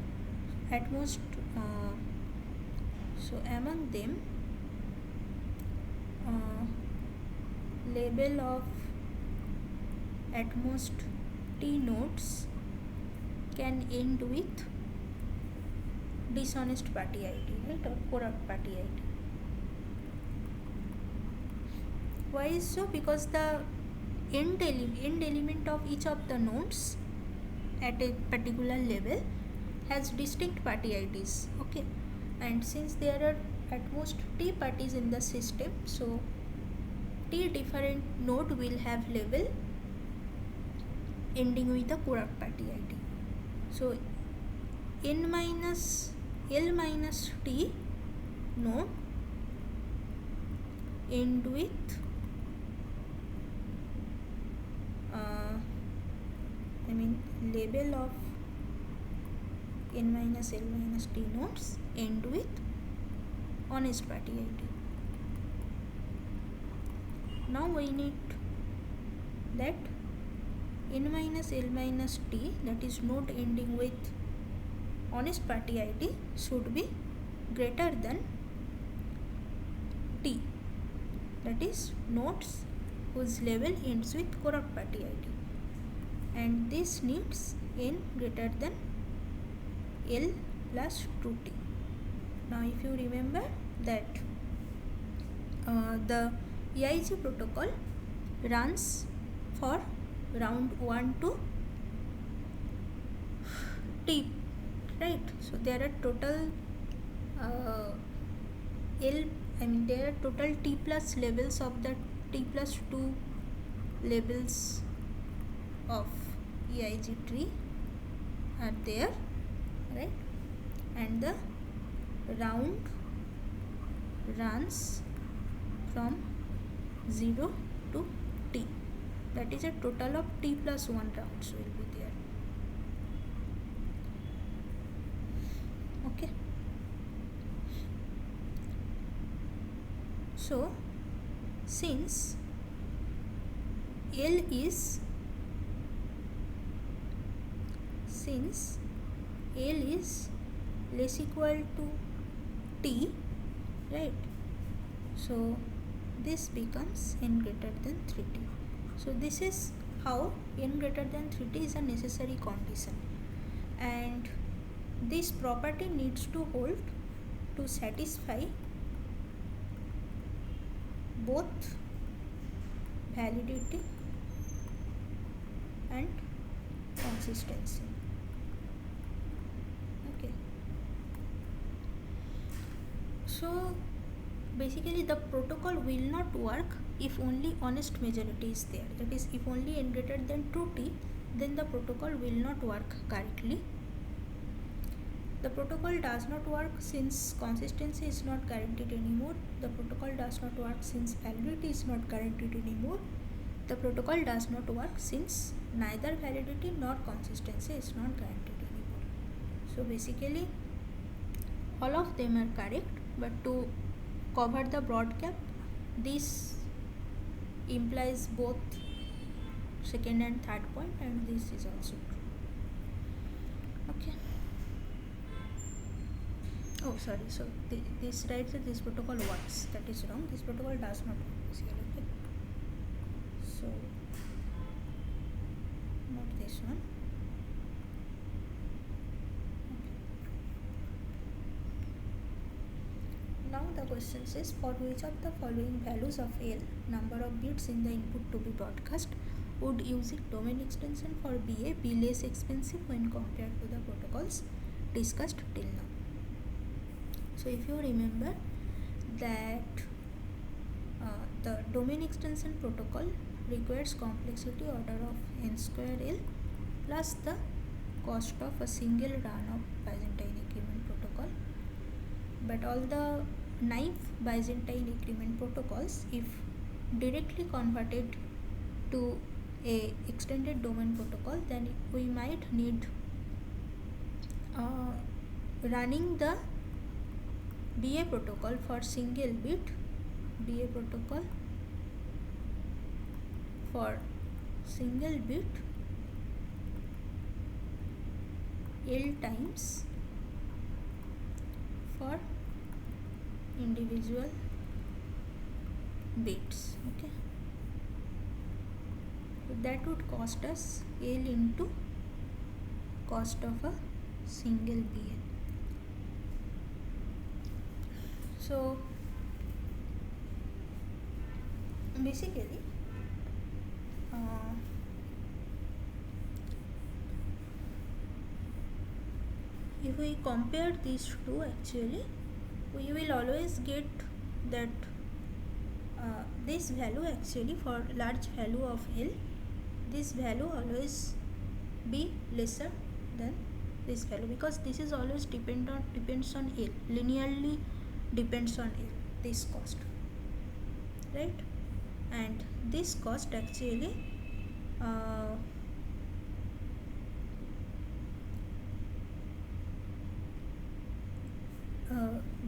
at most so among them label of at most t nodes can end with dishonest party ID, right, or corrupt party ID. Why is so? Because the end element of each of the nodes at a particular level has distinct party IDs. Okay, and since there are at most t parties in the system, so t different node will have label ending with a corrupt party ID. So n minus L minus t node end with label of n minus L minus t nodes end with honest party ID. Now we need that n minus L minus t, that is node ending with honest party ID, should be greater than t, that is nodes whose label ends with corrupt party ID, and this needs n greater than L plus 2t. Now if you remember that the EIG protocol runs for round 1 to t, right? So there are total uh, L, I mean there are total t plus levels of the t plus 2 levels of EIG tree are there, right? And the round runs from 0 to t. That is a total of t plus 1 rounds will be there. Okay. So since L is less equal to t, right? So this becomes n greater than 3t. So this is how n greater than 3t is a necessary condition, and this property needs to hold to satisfy both validity and consistency. Okay. So basically the protocol will not work if only honest majority is there. That is, if only n greater than 2t, then the protocol will not work correctly. The protocol does not work since consistency is not guaranteed anymore. The protocol does not work since validity is not guaranteed anymore. The protocol does not work since neither validity nor consistency is not guaranteed anymore. So basically all of them are correct, but to cover the broad gap, this implies both second and third point, and this is also true. Okay. Oh sorry, so this writes that this protocol works. That is wrong. This protocol does not work basically. Okay. So not this one. Okay. Now the question says, for which of the following values of L, number of bits in the input to be broadcast, would using domain extension for BA be less expensive when compared to the protocols discussed till now? So if you remember that the domain extension protocol requires complexity order of n square L plus the cost of a single run of Byzantine agreement protocol. But all the naive Byzantine agreement protocols, if directly converted to a extended domain protocol, then we might need running the BA protocol for single bit, BA protocol for single bit L times for individual bits. Okay, so that would cost us L into cost of a single BA. So basically if we compare these two, actually we will always get that this value, actually for large value of L, this value always be lesser than this value, because this is always depends on L, linearly depends on L, this cost, right? And this cost actually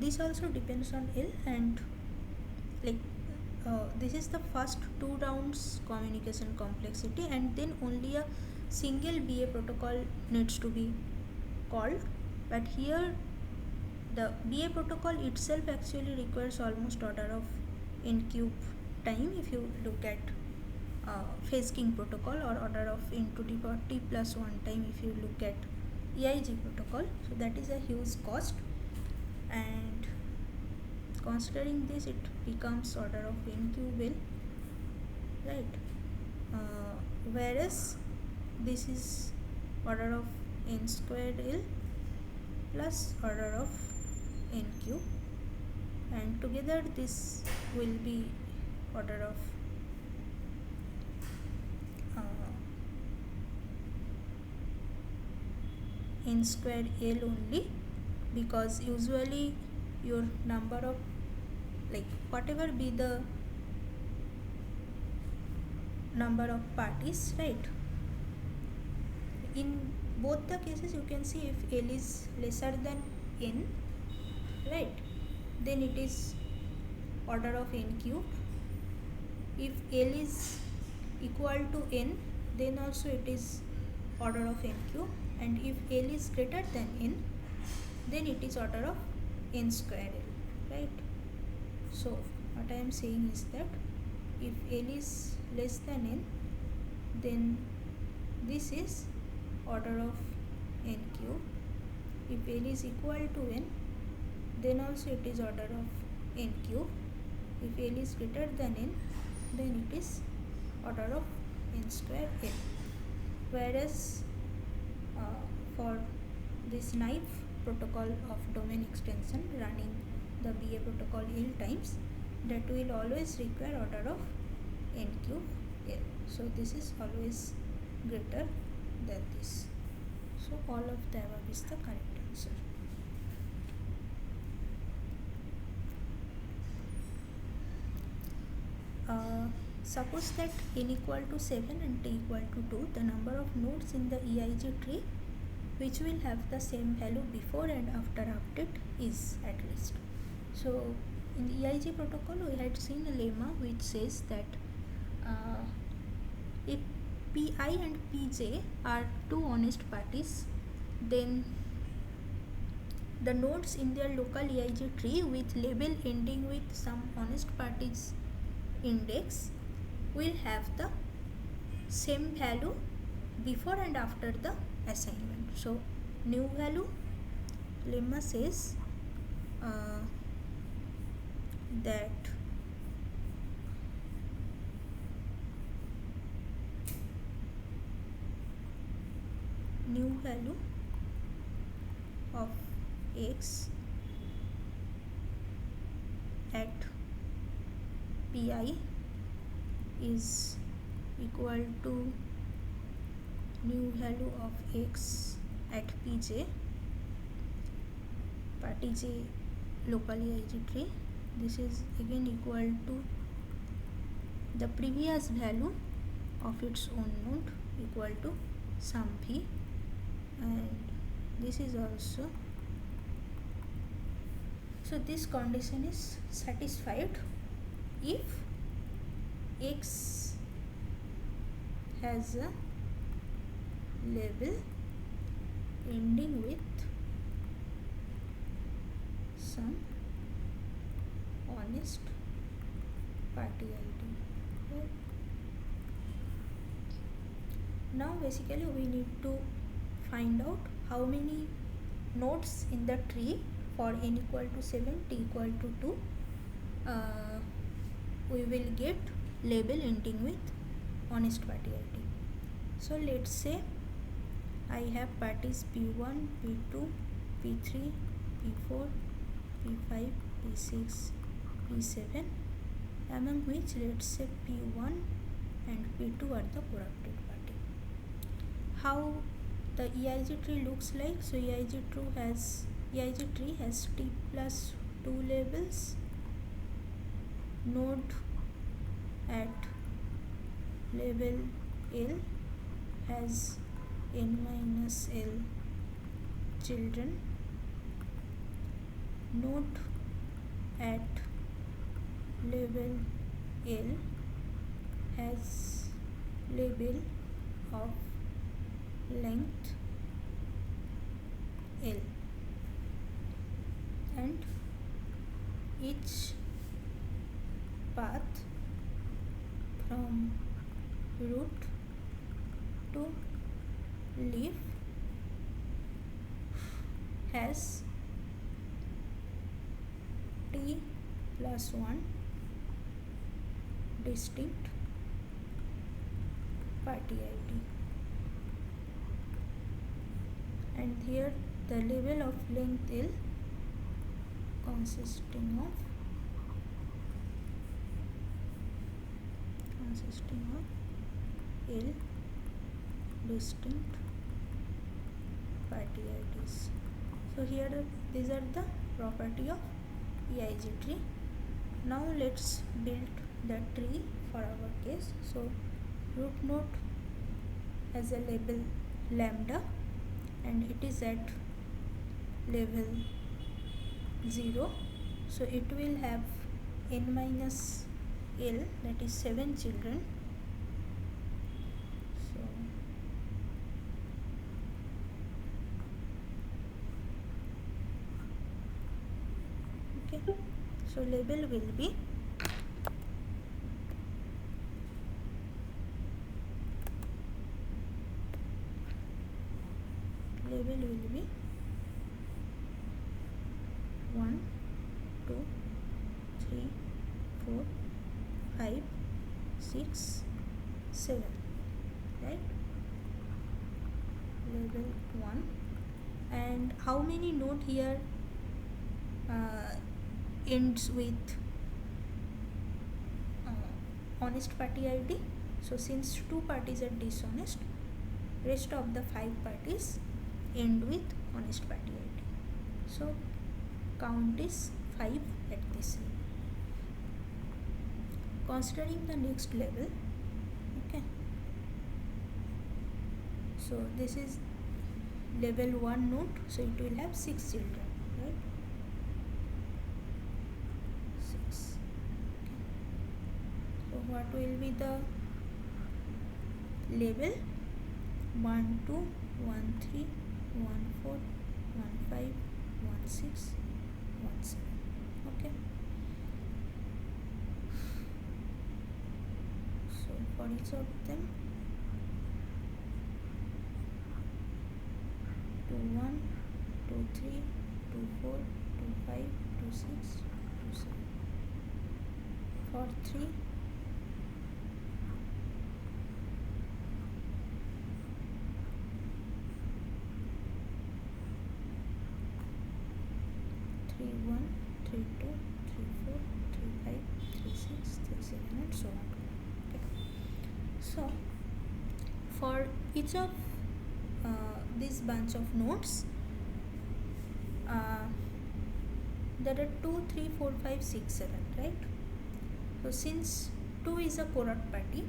this also depends on L, and like this is the first two rounds communication complexity, and then only a single BA protocol needs to be called. But here the BA protocol itself actually requires almost order of n cube time if you look at phase king protocol, or order of n to the power t plus 1 time if you look at EIG protocol. So that is a huge cost, and considering this, it becomes order of n cube L, right? whereas this is order of n squared L plus order of n cube, and together this will be order of n square L only, because usually your number of, like, whatever be the number of parties, right, in both the cases you can see if L is lesser than n, right, then it is order of n cube. If L is equal to n, then also it is order of n cube, and if L is greater than n, then it is order of n square L, right. So what I am saying is that if L is less than n, then this is order of n cube. If L is equal to n, then also it is order of n cube. If L is greater than n, then it is order of n square L. Whereas for this knife protocol of domain extension running the BA protocol L times, that will always require order of n cube L. So this is always greater than this. So all of the above is the correct answer. Suppose that n equal to 7 and t equal to 2, the number of nodes in the EIG tree which will have the same value before and after update is at least. So in the EIG protocol we had seen a lemma which says that if Pi and Pj are two honest parties, then the nodes in their local EIG tree with label ending with some honest parties index will have the same value before and after the assignment. So new value, lemma says that new value of x at Pi is equal to new value of x at Pj, party j local EIG tree. This is again equal to the previous value of its own node equal to sum v, and this is also, so this condition is satisfied if x has a label ending with some honest party ID. Right? Now basically we need to find out how many nodes in the tree for n equal to 7, t equal to 2 we will get label ending with honest party ID. So let's say I have parties P1, P2, P3, P4, P5, P6, P7, among which let's say P1 and P2 are the corrupted party. How the EIG tree looks like? So EIG tree has t plus 2 labels, node at label L has n minus L children, node at label L has label of length L, and each path from root to leaf has t plus 1 distinct party ID, and here the level of length L consisting of L distinct party IDs. So here these are the property of EIG tree. Now let's build the tree for our case. So root node has a label lambda and it is at level 0, so it will have n minus L, that is 7 children. So okay, so label will be label will be 1 2 3 4 5 6 7, right? Label 1. And how many node here ends with honest party ID? So since 2 parties are dishonest, rest of the 5 parties end with honest party ID. So count is 5 at this level. Considering the next level, okay, so this is level 1 node, so it will have 6 children, right? 6. Okay. So what will be the label? 1 2 1 3 1 4 1 5 1 6 1 7. Okay, so for each of them 2 1 2 3 2 4 2 5 2 6 2 7. For 3 3 1 3 2 3 4 3 5 3 6 3 7 and so on. Okay. So for each of this bunch of nodes, there are 2 3 4 5 6 7, right? So since 2 is a product party,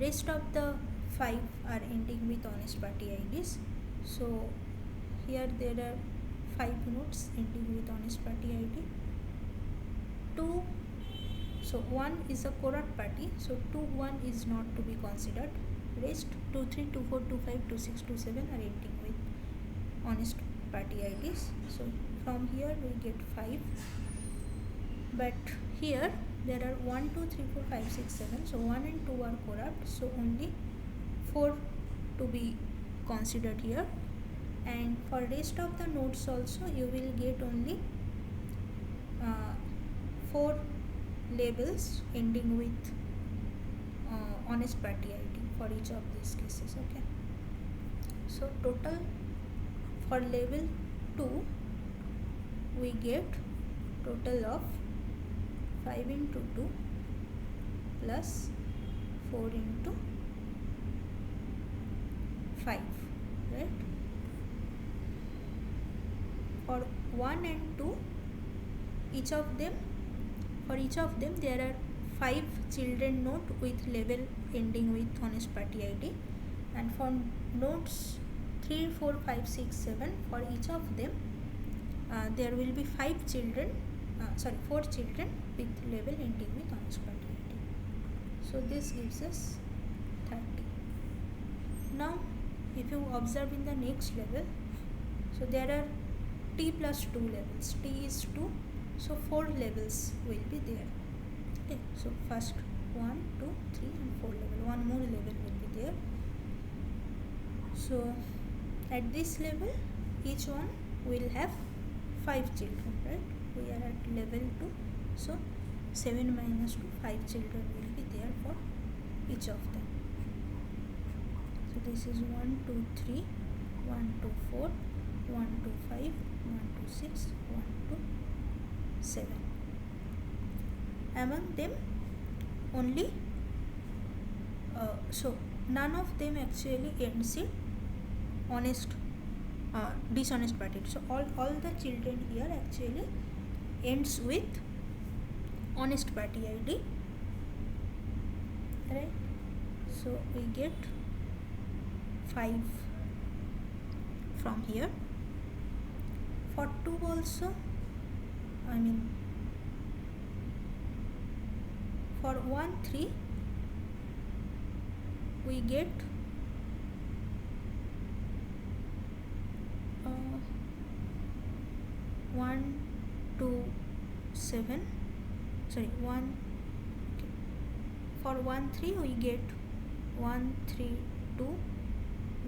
rest of the 5 are ending with honest party IDs. So here there are 5 nodes ending with honest party ID. 2, so 1 is a corrupt party, so 2 1 is not to be considered. Rest 2 3 2 4 2 5 2 6 2 7 are ending with honest party IDs. So from here we get 5, but here there are 1 2 3 4 5 6 7, so 1 and 2 are corrupt, so only 4 to be considered here. And for rest of the nodes also you will get only 4 labels ending with honest party ID for each of these cases. Okay, so total for level 2 we get total of 5 into 2 plus 4 into 5, right? For 1 and 2, for each of them there are 5 children node with label ending with honest party ID, and for nodes 3 4 5 6 7, for each of them there will be 4 children with label ending with honest party ID. So this gives us 30. Now if you observe in the next level, so there are t plus 2 levels. T is 2, so 4 levels will be there. Okay, so first 1 2 3 and 4 level, one more level will be there. So at this level each one will have 5 children, right? We are at level 2, so 7 minus 2, 5 children will be there for each of them. this is 1 2 3 1 2 4 1 2 5 1 2 6 1 2 7. Among them only so none of them actually ends in dishonest party. So all the children here actually ends with honest party ID, right? So we get 5 from here. For 2 also, I mean for 1 3 we get 1 2 7, sorry 1, okay. For 1 3 we get 1 3 2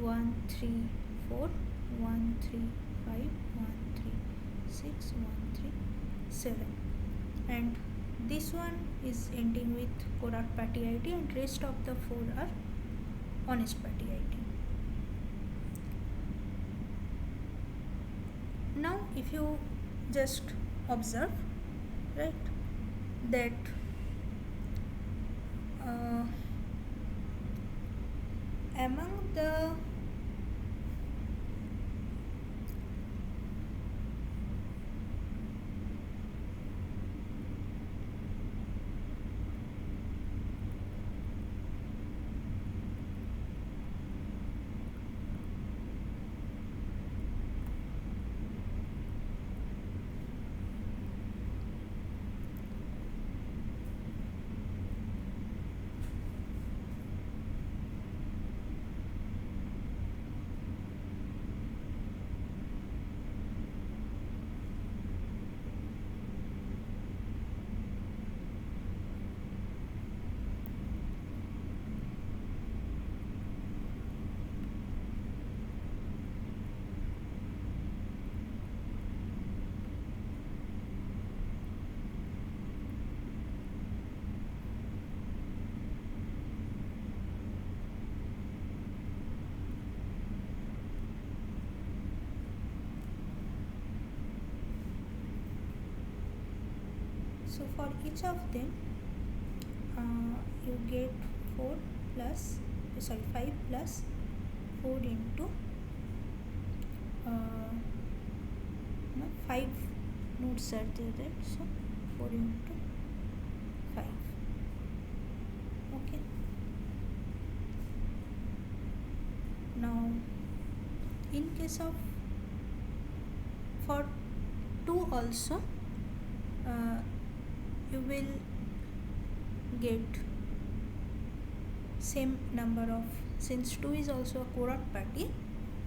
1 3 4 1 3 5 1 3 6 1 3 7, and this one is ending with correct party ID, and rest of the 4 are honest party ID. Now if you just observe, right, that among the so for each of them you get 4 plus 5 plus 4 into 5 nodes are there, right? So 4 into 5. Okay, now in case of for 2 also you will get same number of, since 2 is also a correct party,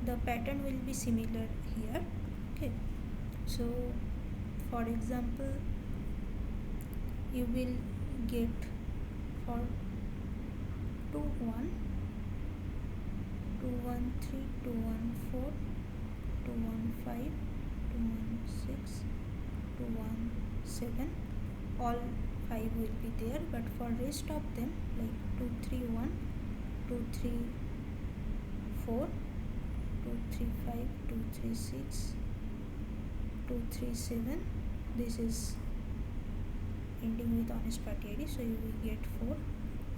the pattern will be similar here. Okay, so for example you will get for 2 1 2 1 3 2 1 4 2 1 5 2 1 6 2 1 7, all 5 will be there, but for rest of them like 2 3 1 2 3 4 2 3 5 2 3 6 2 3 7, this is ending with honest party ID, so you will get 4,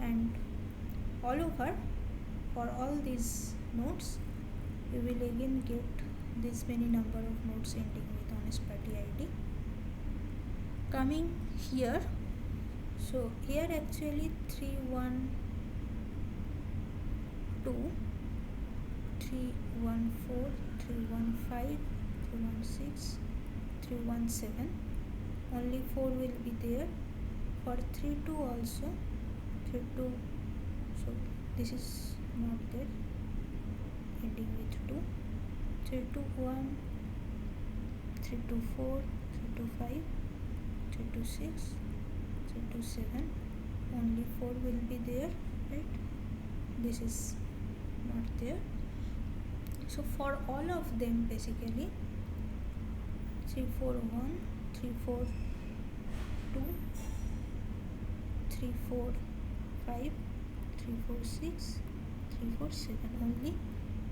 and all over for all these nodes you will again get this many number of nodes ending with honest party ID. Coming here, so here actually 3 1 2 3 1 4 3 1 5 3 1 6 3 1 7, only 4 will be there. For 3 2 also 3 2, so this is not there, ending with 2 3 2 1 3 2 4 3 2 5 3 2 6 3 2 7, only 4 will be there, right? This is not there. So for all of them basically 3 4 1 3 4 2 3 4 5 3 4 6 3 4 7, only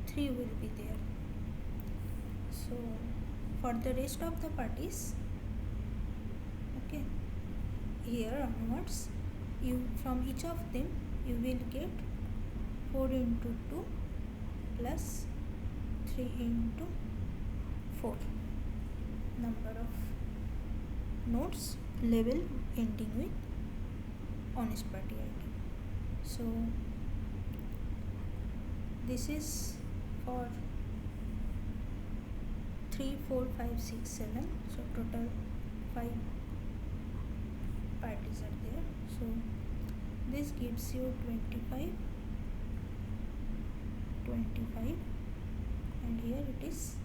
3 will be there. So for the rest of the parties, okay, here onwards, you from each of them you will get 4 into 2 plus 3 into 4 number of nodes level ending with honest party ID. So this is for 3 4 5 6 7, so total 5 parties are there. So this gives you 25, and here it is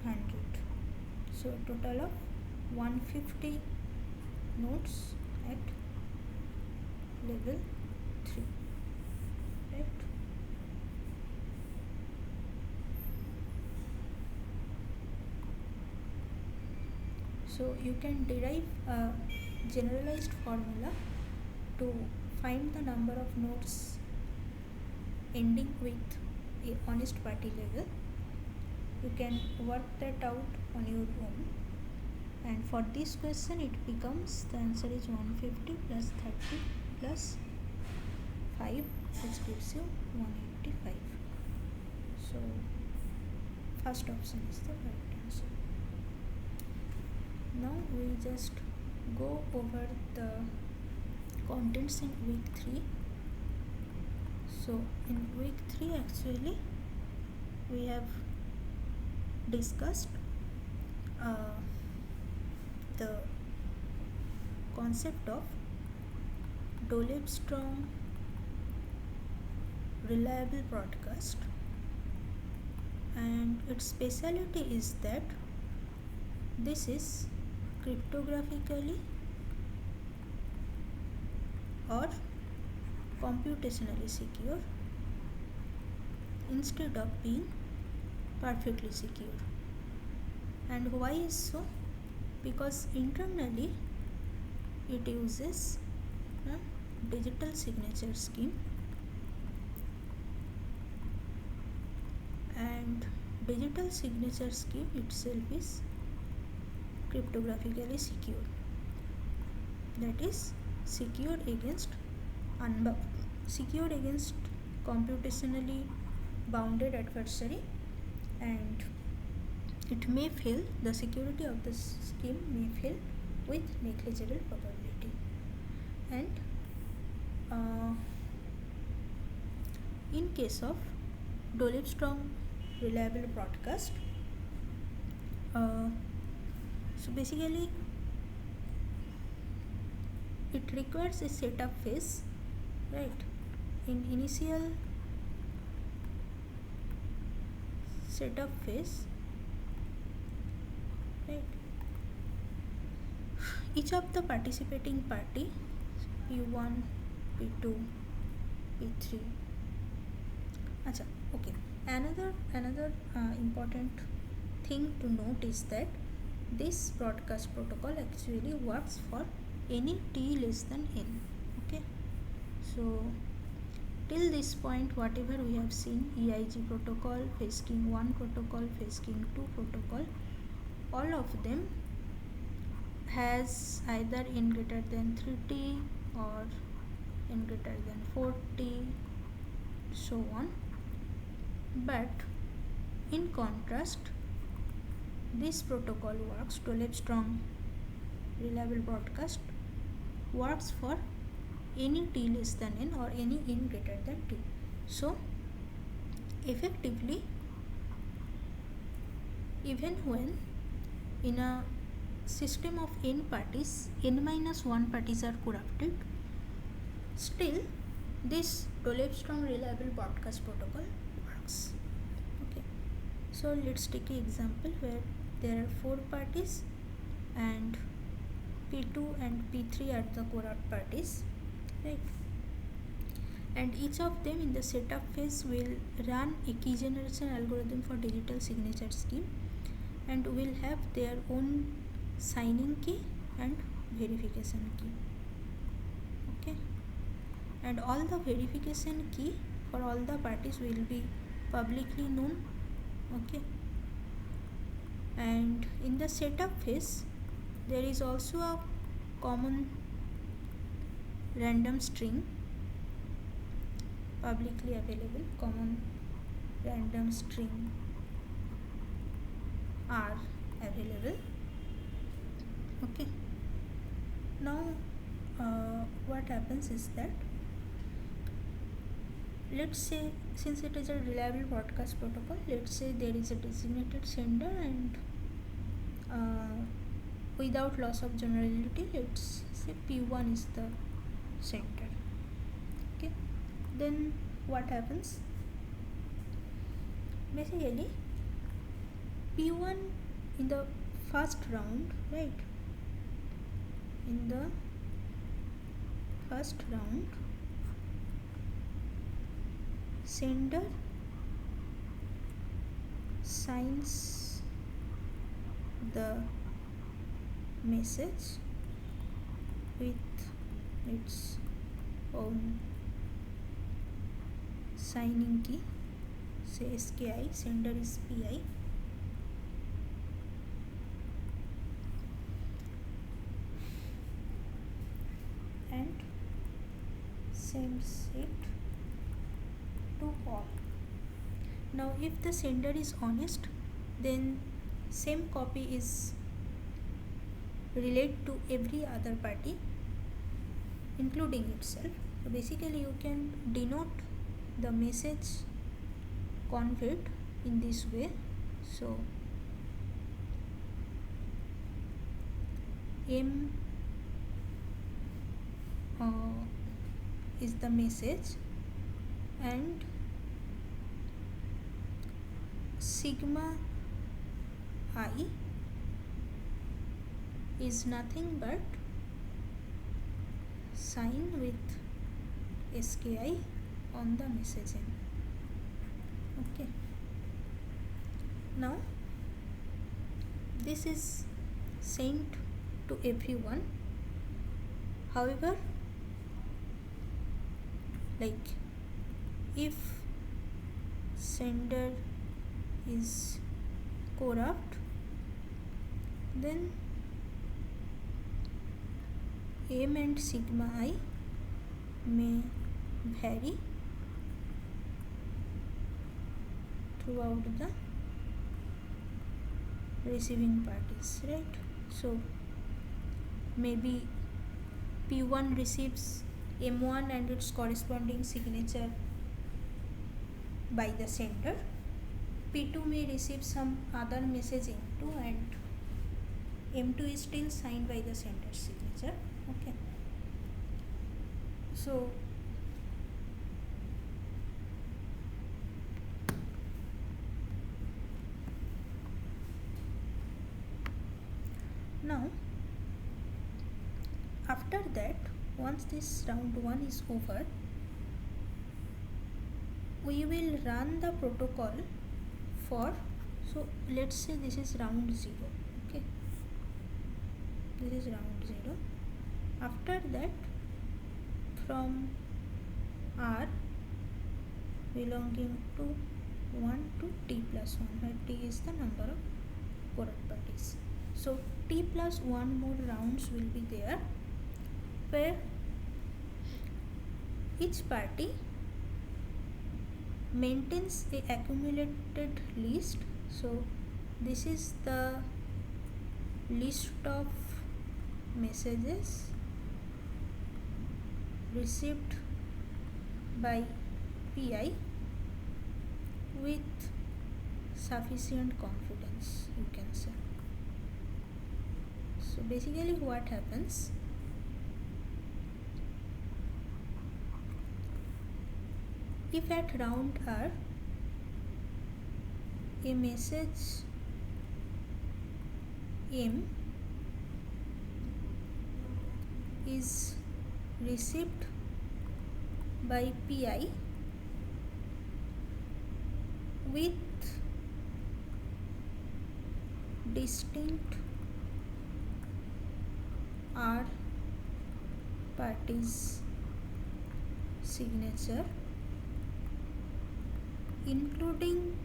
100. So a total of 150 nodes at level 3, right? So you can derive a generalized formula to find the number of nodes ending with a honest party level. You can work that out on your own, and for this question it becomes, the answer is 150 plus 30 plus 5, which gives you 185. So first option is the right answer. Now we just go over the contents in week 3. So in week 3 actually we have discussed the concept of Dole-Strong reliable broadcast, and its speciality is that this is cryptographically or computationally secure instead of being perfectly secure. And why is so? Because internally it uses a digital signature scheme, and digital signature scheme itself is cryptographically secure, that is secured against computationally bounded adversary, and it may fail, the security of the scheme may fail with negligible probability. And in case of Dole-Strong reliable broadcast, so basically it requires a setup phase, right? In initial setup phase, right, each of the participating party, P1, P2, P3. Acha, okay. Another important thing to note is that this broadcast protocol actually works for any t less than n. Okay, so till this point whatever we have seen, EIG protocol, phase king 1 protocol, phase king 2 protocol, all of them has either n greater than 3t or n greater than 4t, so on. But in contrast, this protocol works, Dole-Strong reliable broadcast works for any t less than n or any n greater than t. So effectively, even when in a system of n parties, n minus 1 parties are corrupted, still this Dole-Strong reliable broadcast protocol works. Okay, so let's take an example where there are 4 parties and P2 and P3 are the corrupt parties, right? And each of them in the setup phase will run a key generation algorithm for digital signature scheme and will have their own signing key and verification key. Okay, and all the verification key for all the parties will be publicly known. Okay, and in the setup phase there is also a common random string publicly available. Common random string are available. Okay, now what happens is that, let's say, since it is a reliable broadcast protocol, let's say there is a designated sender, and without loss of generality, let's say P1 is the sender. Okay, then what happens? Basically, P1 in the first round, right? In the first round, sender signs the message with its own signing key, say SKI, sender is PI, and sends it to all. Now if the sender is honest, then same copy is relayed to every other party including itself. So basically you can denote the message conveyed in this way. So M is the message, and sigma I is nothing but sign with SKI on the message end. Okay, now this is sent to everyone. However, like if sender is corrupt, then M and sigma I may vary throughout the receiving parties, right? So maybe P1 receives M1 and its corresponding signature by the sender. P2 may receive some other message M2, and M2 is still signed by the sender's signature. Okay, so now after that, once this round 1 is over, we will run the protocol for, so let's say this is round 0. Okay, this is round 0. After that, from R belonging to 1 to T plus 1, where T is the number of correct parties. So T plus 1 more rounds will be there, where each party maintains a accumulated list. So this is the list of messages received by PI with sufficient confidence, you can say. So basically what happens, if at round R a message M is received by PI with distinct R parties signature including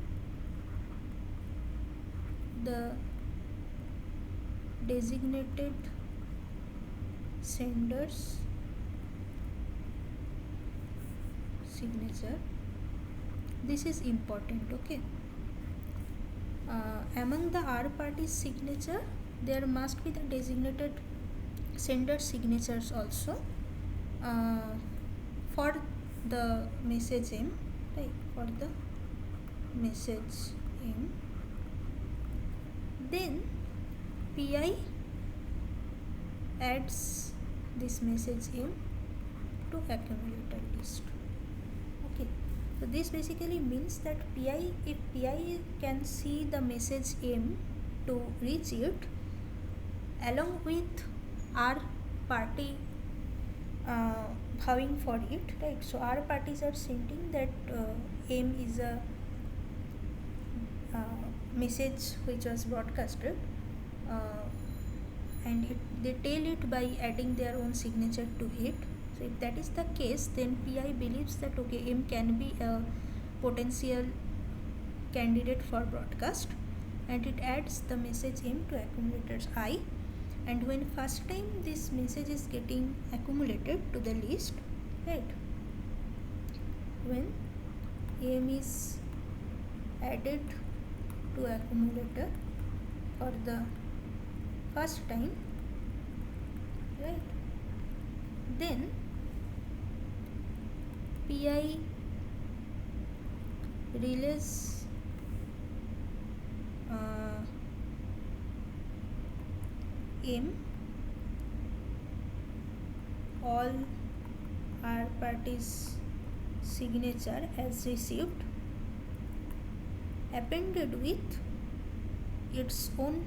the designated sender's signature. This is important, okay. Among the R party's signature, there must be the designated sender signatures also for the message M, right? For the message M. Then PI adds this message M to accumulator list. Okay. So this basically means that if PI can see the message M to reach it, along with R party vowing for it, right? So R parties are sending that M is a message which was broadcasted, and they tell it by adding their own signature to it. So if that is the case, then PI believes that okay, M can be a potential candidate for broadcast, and it adds the message M to accumulators I. And when first time this message is getting accumulated to the list, right, when M is added to accumulator for the first time, right, then PI relays M all R party's signature as received, appended with its own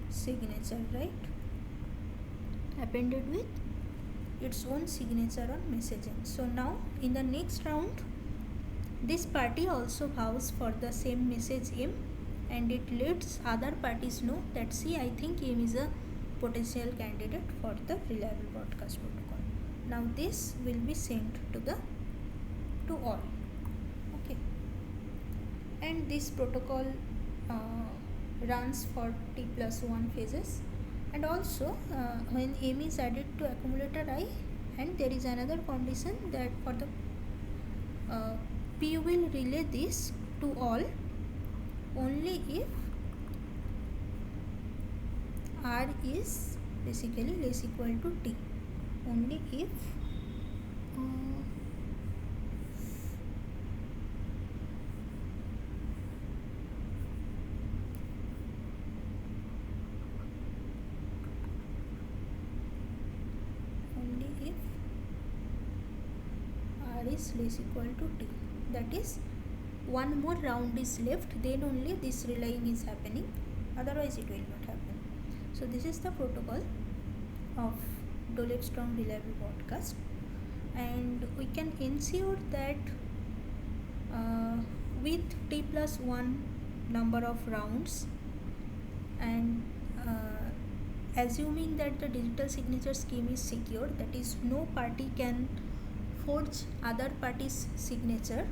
signature, right? Appended with its own signature on messaging. So now in the next round, this party also vows for the same message M, and it lets other parties know that see, I think M is a potential candidate for the reliable broadcast protocol. Now this will be sent to all. Okay. And this protocol runs for T+1 phases, and also when M is added to accumulator I, and there is another condition that for the P will relay this to all only if R is basically less equal to T. Only if R is less equal to T. That is, one more round is left, then only this relaying is happening, otherwise it will not happen. So this is the protocol of Dole-Strong reliable broadcast, and we can ensure that with T+1 number of rounds, and assuming that the digital signature scheme is secure, that is, no party can forge other party's signature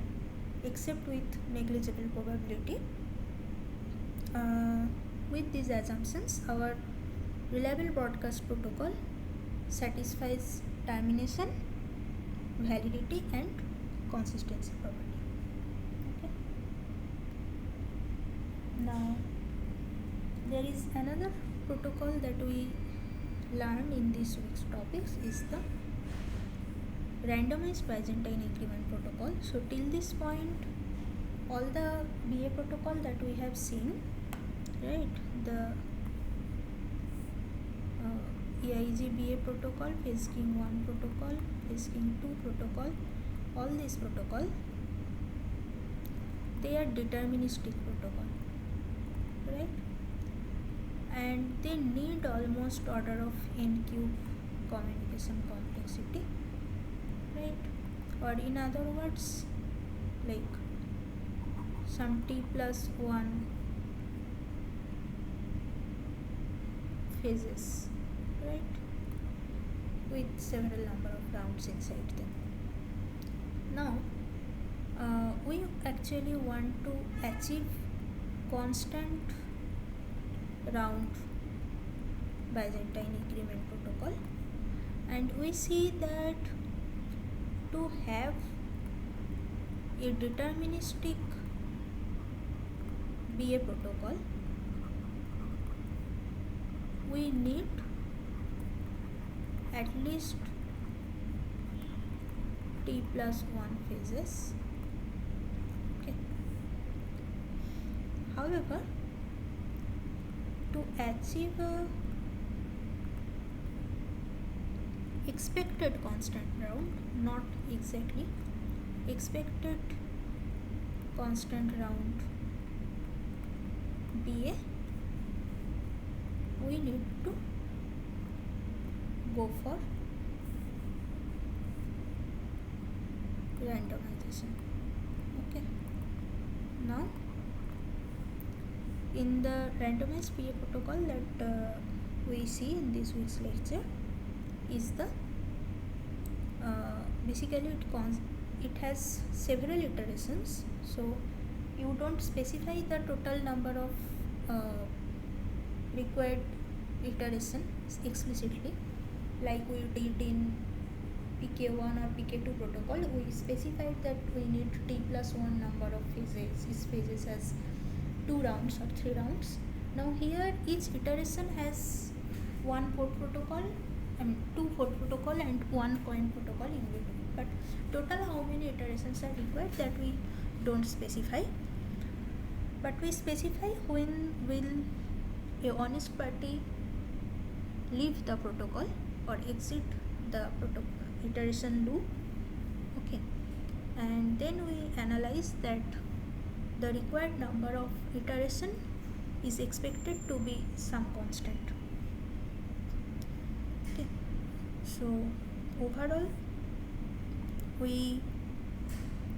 except with negligible probability. With these assumptions, our reliable broadcast protocol satisfies termination, validity, and consistency property. Okay. Now there is another protocol that we learned in this week's topics is the randomized Byzantine increment protocol. So till this point, all the BA protocol that we have seen, right, the EIG BA protocol, phase king 1 protocol, phase king 2 protocol, all these protocol, they are deterministic protocol, right, and they need almost order of n cube communication complexity, right, or in other words, like some T+1 phases, right, with several number of rounds inside them. Now we actually want to achieve constant round Byzantine agreement protocol, and we see that to have a deterministic BA protocol we need at least T plus 1 phases. Okay. However, to achieve a expected constant round, not exactly expected constant round BA, we need to go for randomization. Okay. Now in the randomized PA protocol that we see in this week's lecture is the basically it has several iterations, so you don't specify the total number of required iterations explicitly like we did in PK1 or PK2 protocol. We specified that we need T plus 1 number of phases as 2 rounds or 3 rounds. Now here each iteration has one port protocol, two port protocol and one coin protocol in between, but total how many iterations are required that we don't specify, but we specify when will a honest party leave the protocol or exit the iteration loop. Okay, and then we analyze that the required number of iteration is expected to be some constant. Okay, so overall we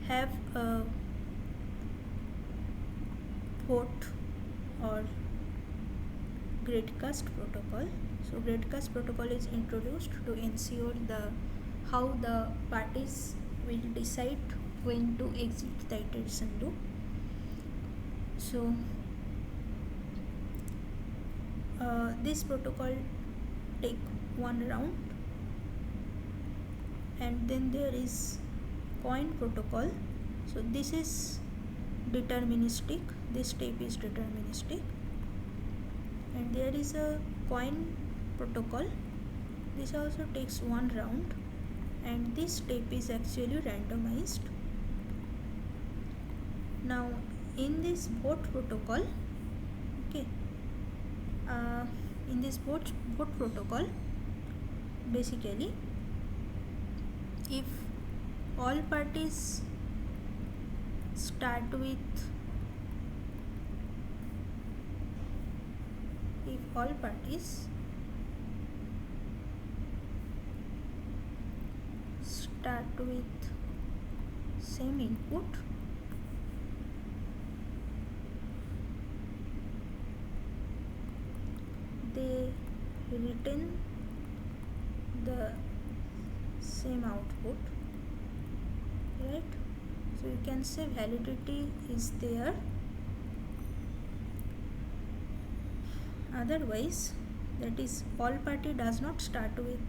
have a vote or gradcast protocol. So gradcast protocol is introduced to ensure how the parties will decide when to exit the iteration loop. So this protocol take one round, and then there is coin protocol. So this is deterministic, this step is deterministic, and there is a coin protocol. This also takes one round, and this step is actually randomized. Now in this vote protocol, okay, in this vote protocol, basically if all parties start with same input, they retain the same output, right? So you can say validity is there. Otherwise, that is all party does not start with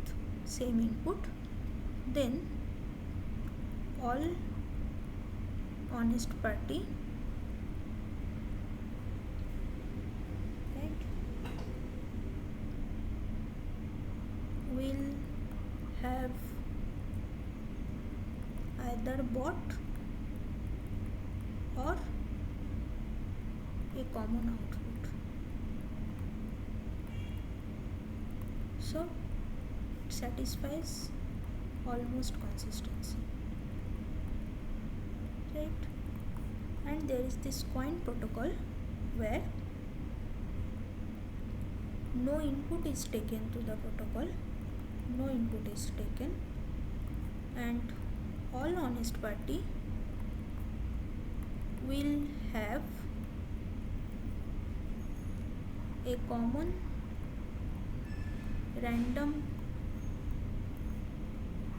same input, then all honest party, right, will have either bot or a common output. So it satisfies almost consistency, right? And there is this coin protocol where no input is taken to the protocol, and all honest party will have a common random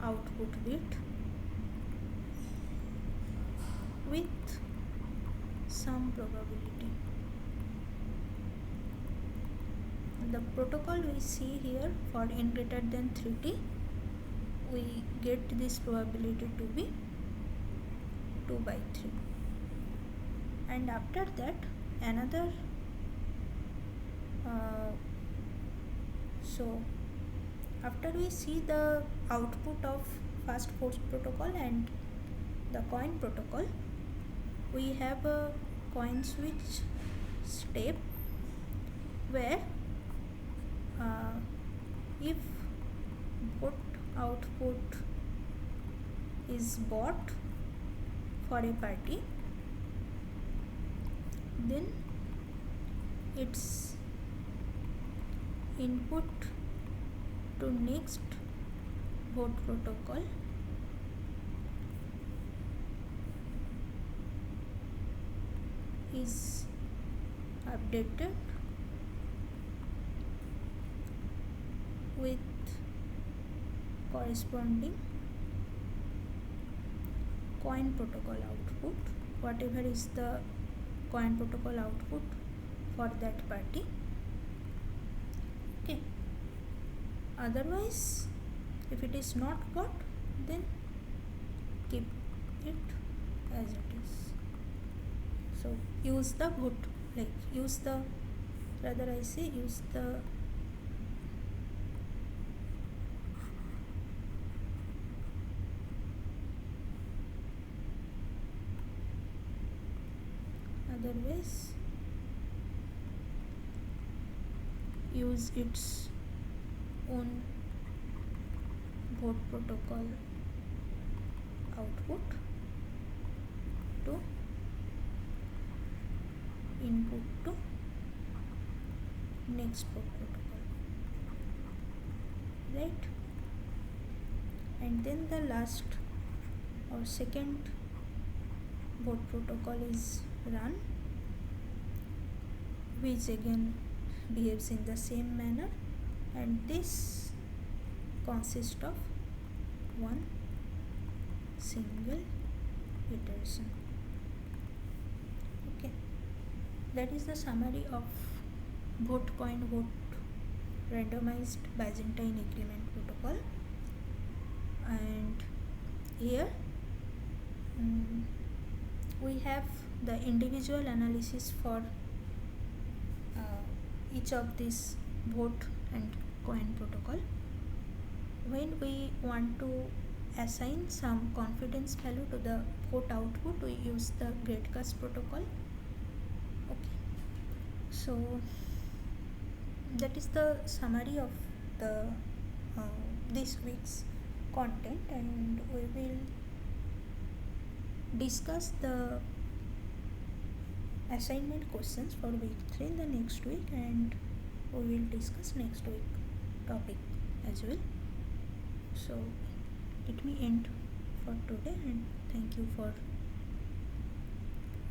output bit, with some probability. The protocol we see here for n greater than 3t, we get this probability to be 2 by 3. And after that another so after we see the output of fast force protocol and the coin protocol, we have a coin switch step where if both output is bought for a party, then its input to next vote protocol is updated with corresponding coin protocol output, whatever is the coin protocol output for that party. Okay, otherwise if it is not got, then keep it as it is. So use the vote, like use the otherwise use its own vote protocol output to input to next vote protocol, right? And then the last or second vote protocol is run, which again behaves in the same manner, and this consists of one single iteration. Okay, that is the summary of vote coin vote randomized Byzantine agreement protocol. And here we have the individual analysis for each of these vote and coin protocol. When we want to assign some confidence value to the vote output, we use the Great-Cast protocol. Okay, so that is the summary of the this week's content, and we will discuss the assignment questions for week 3 in the next week, and we will discuss next week topic as well. So let me end for today, and thank you for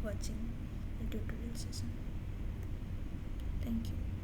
watching the tutorial session. Thank you.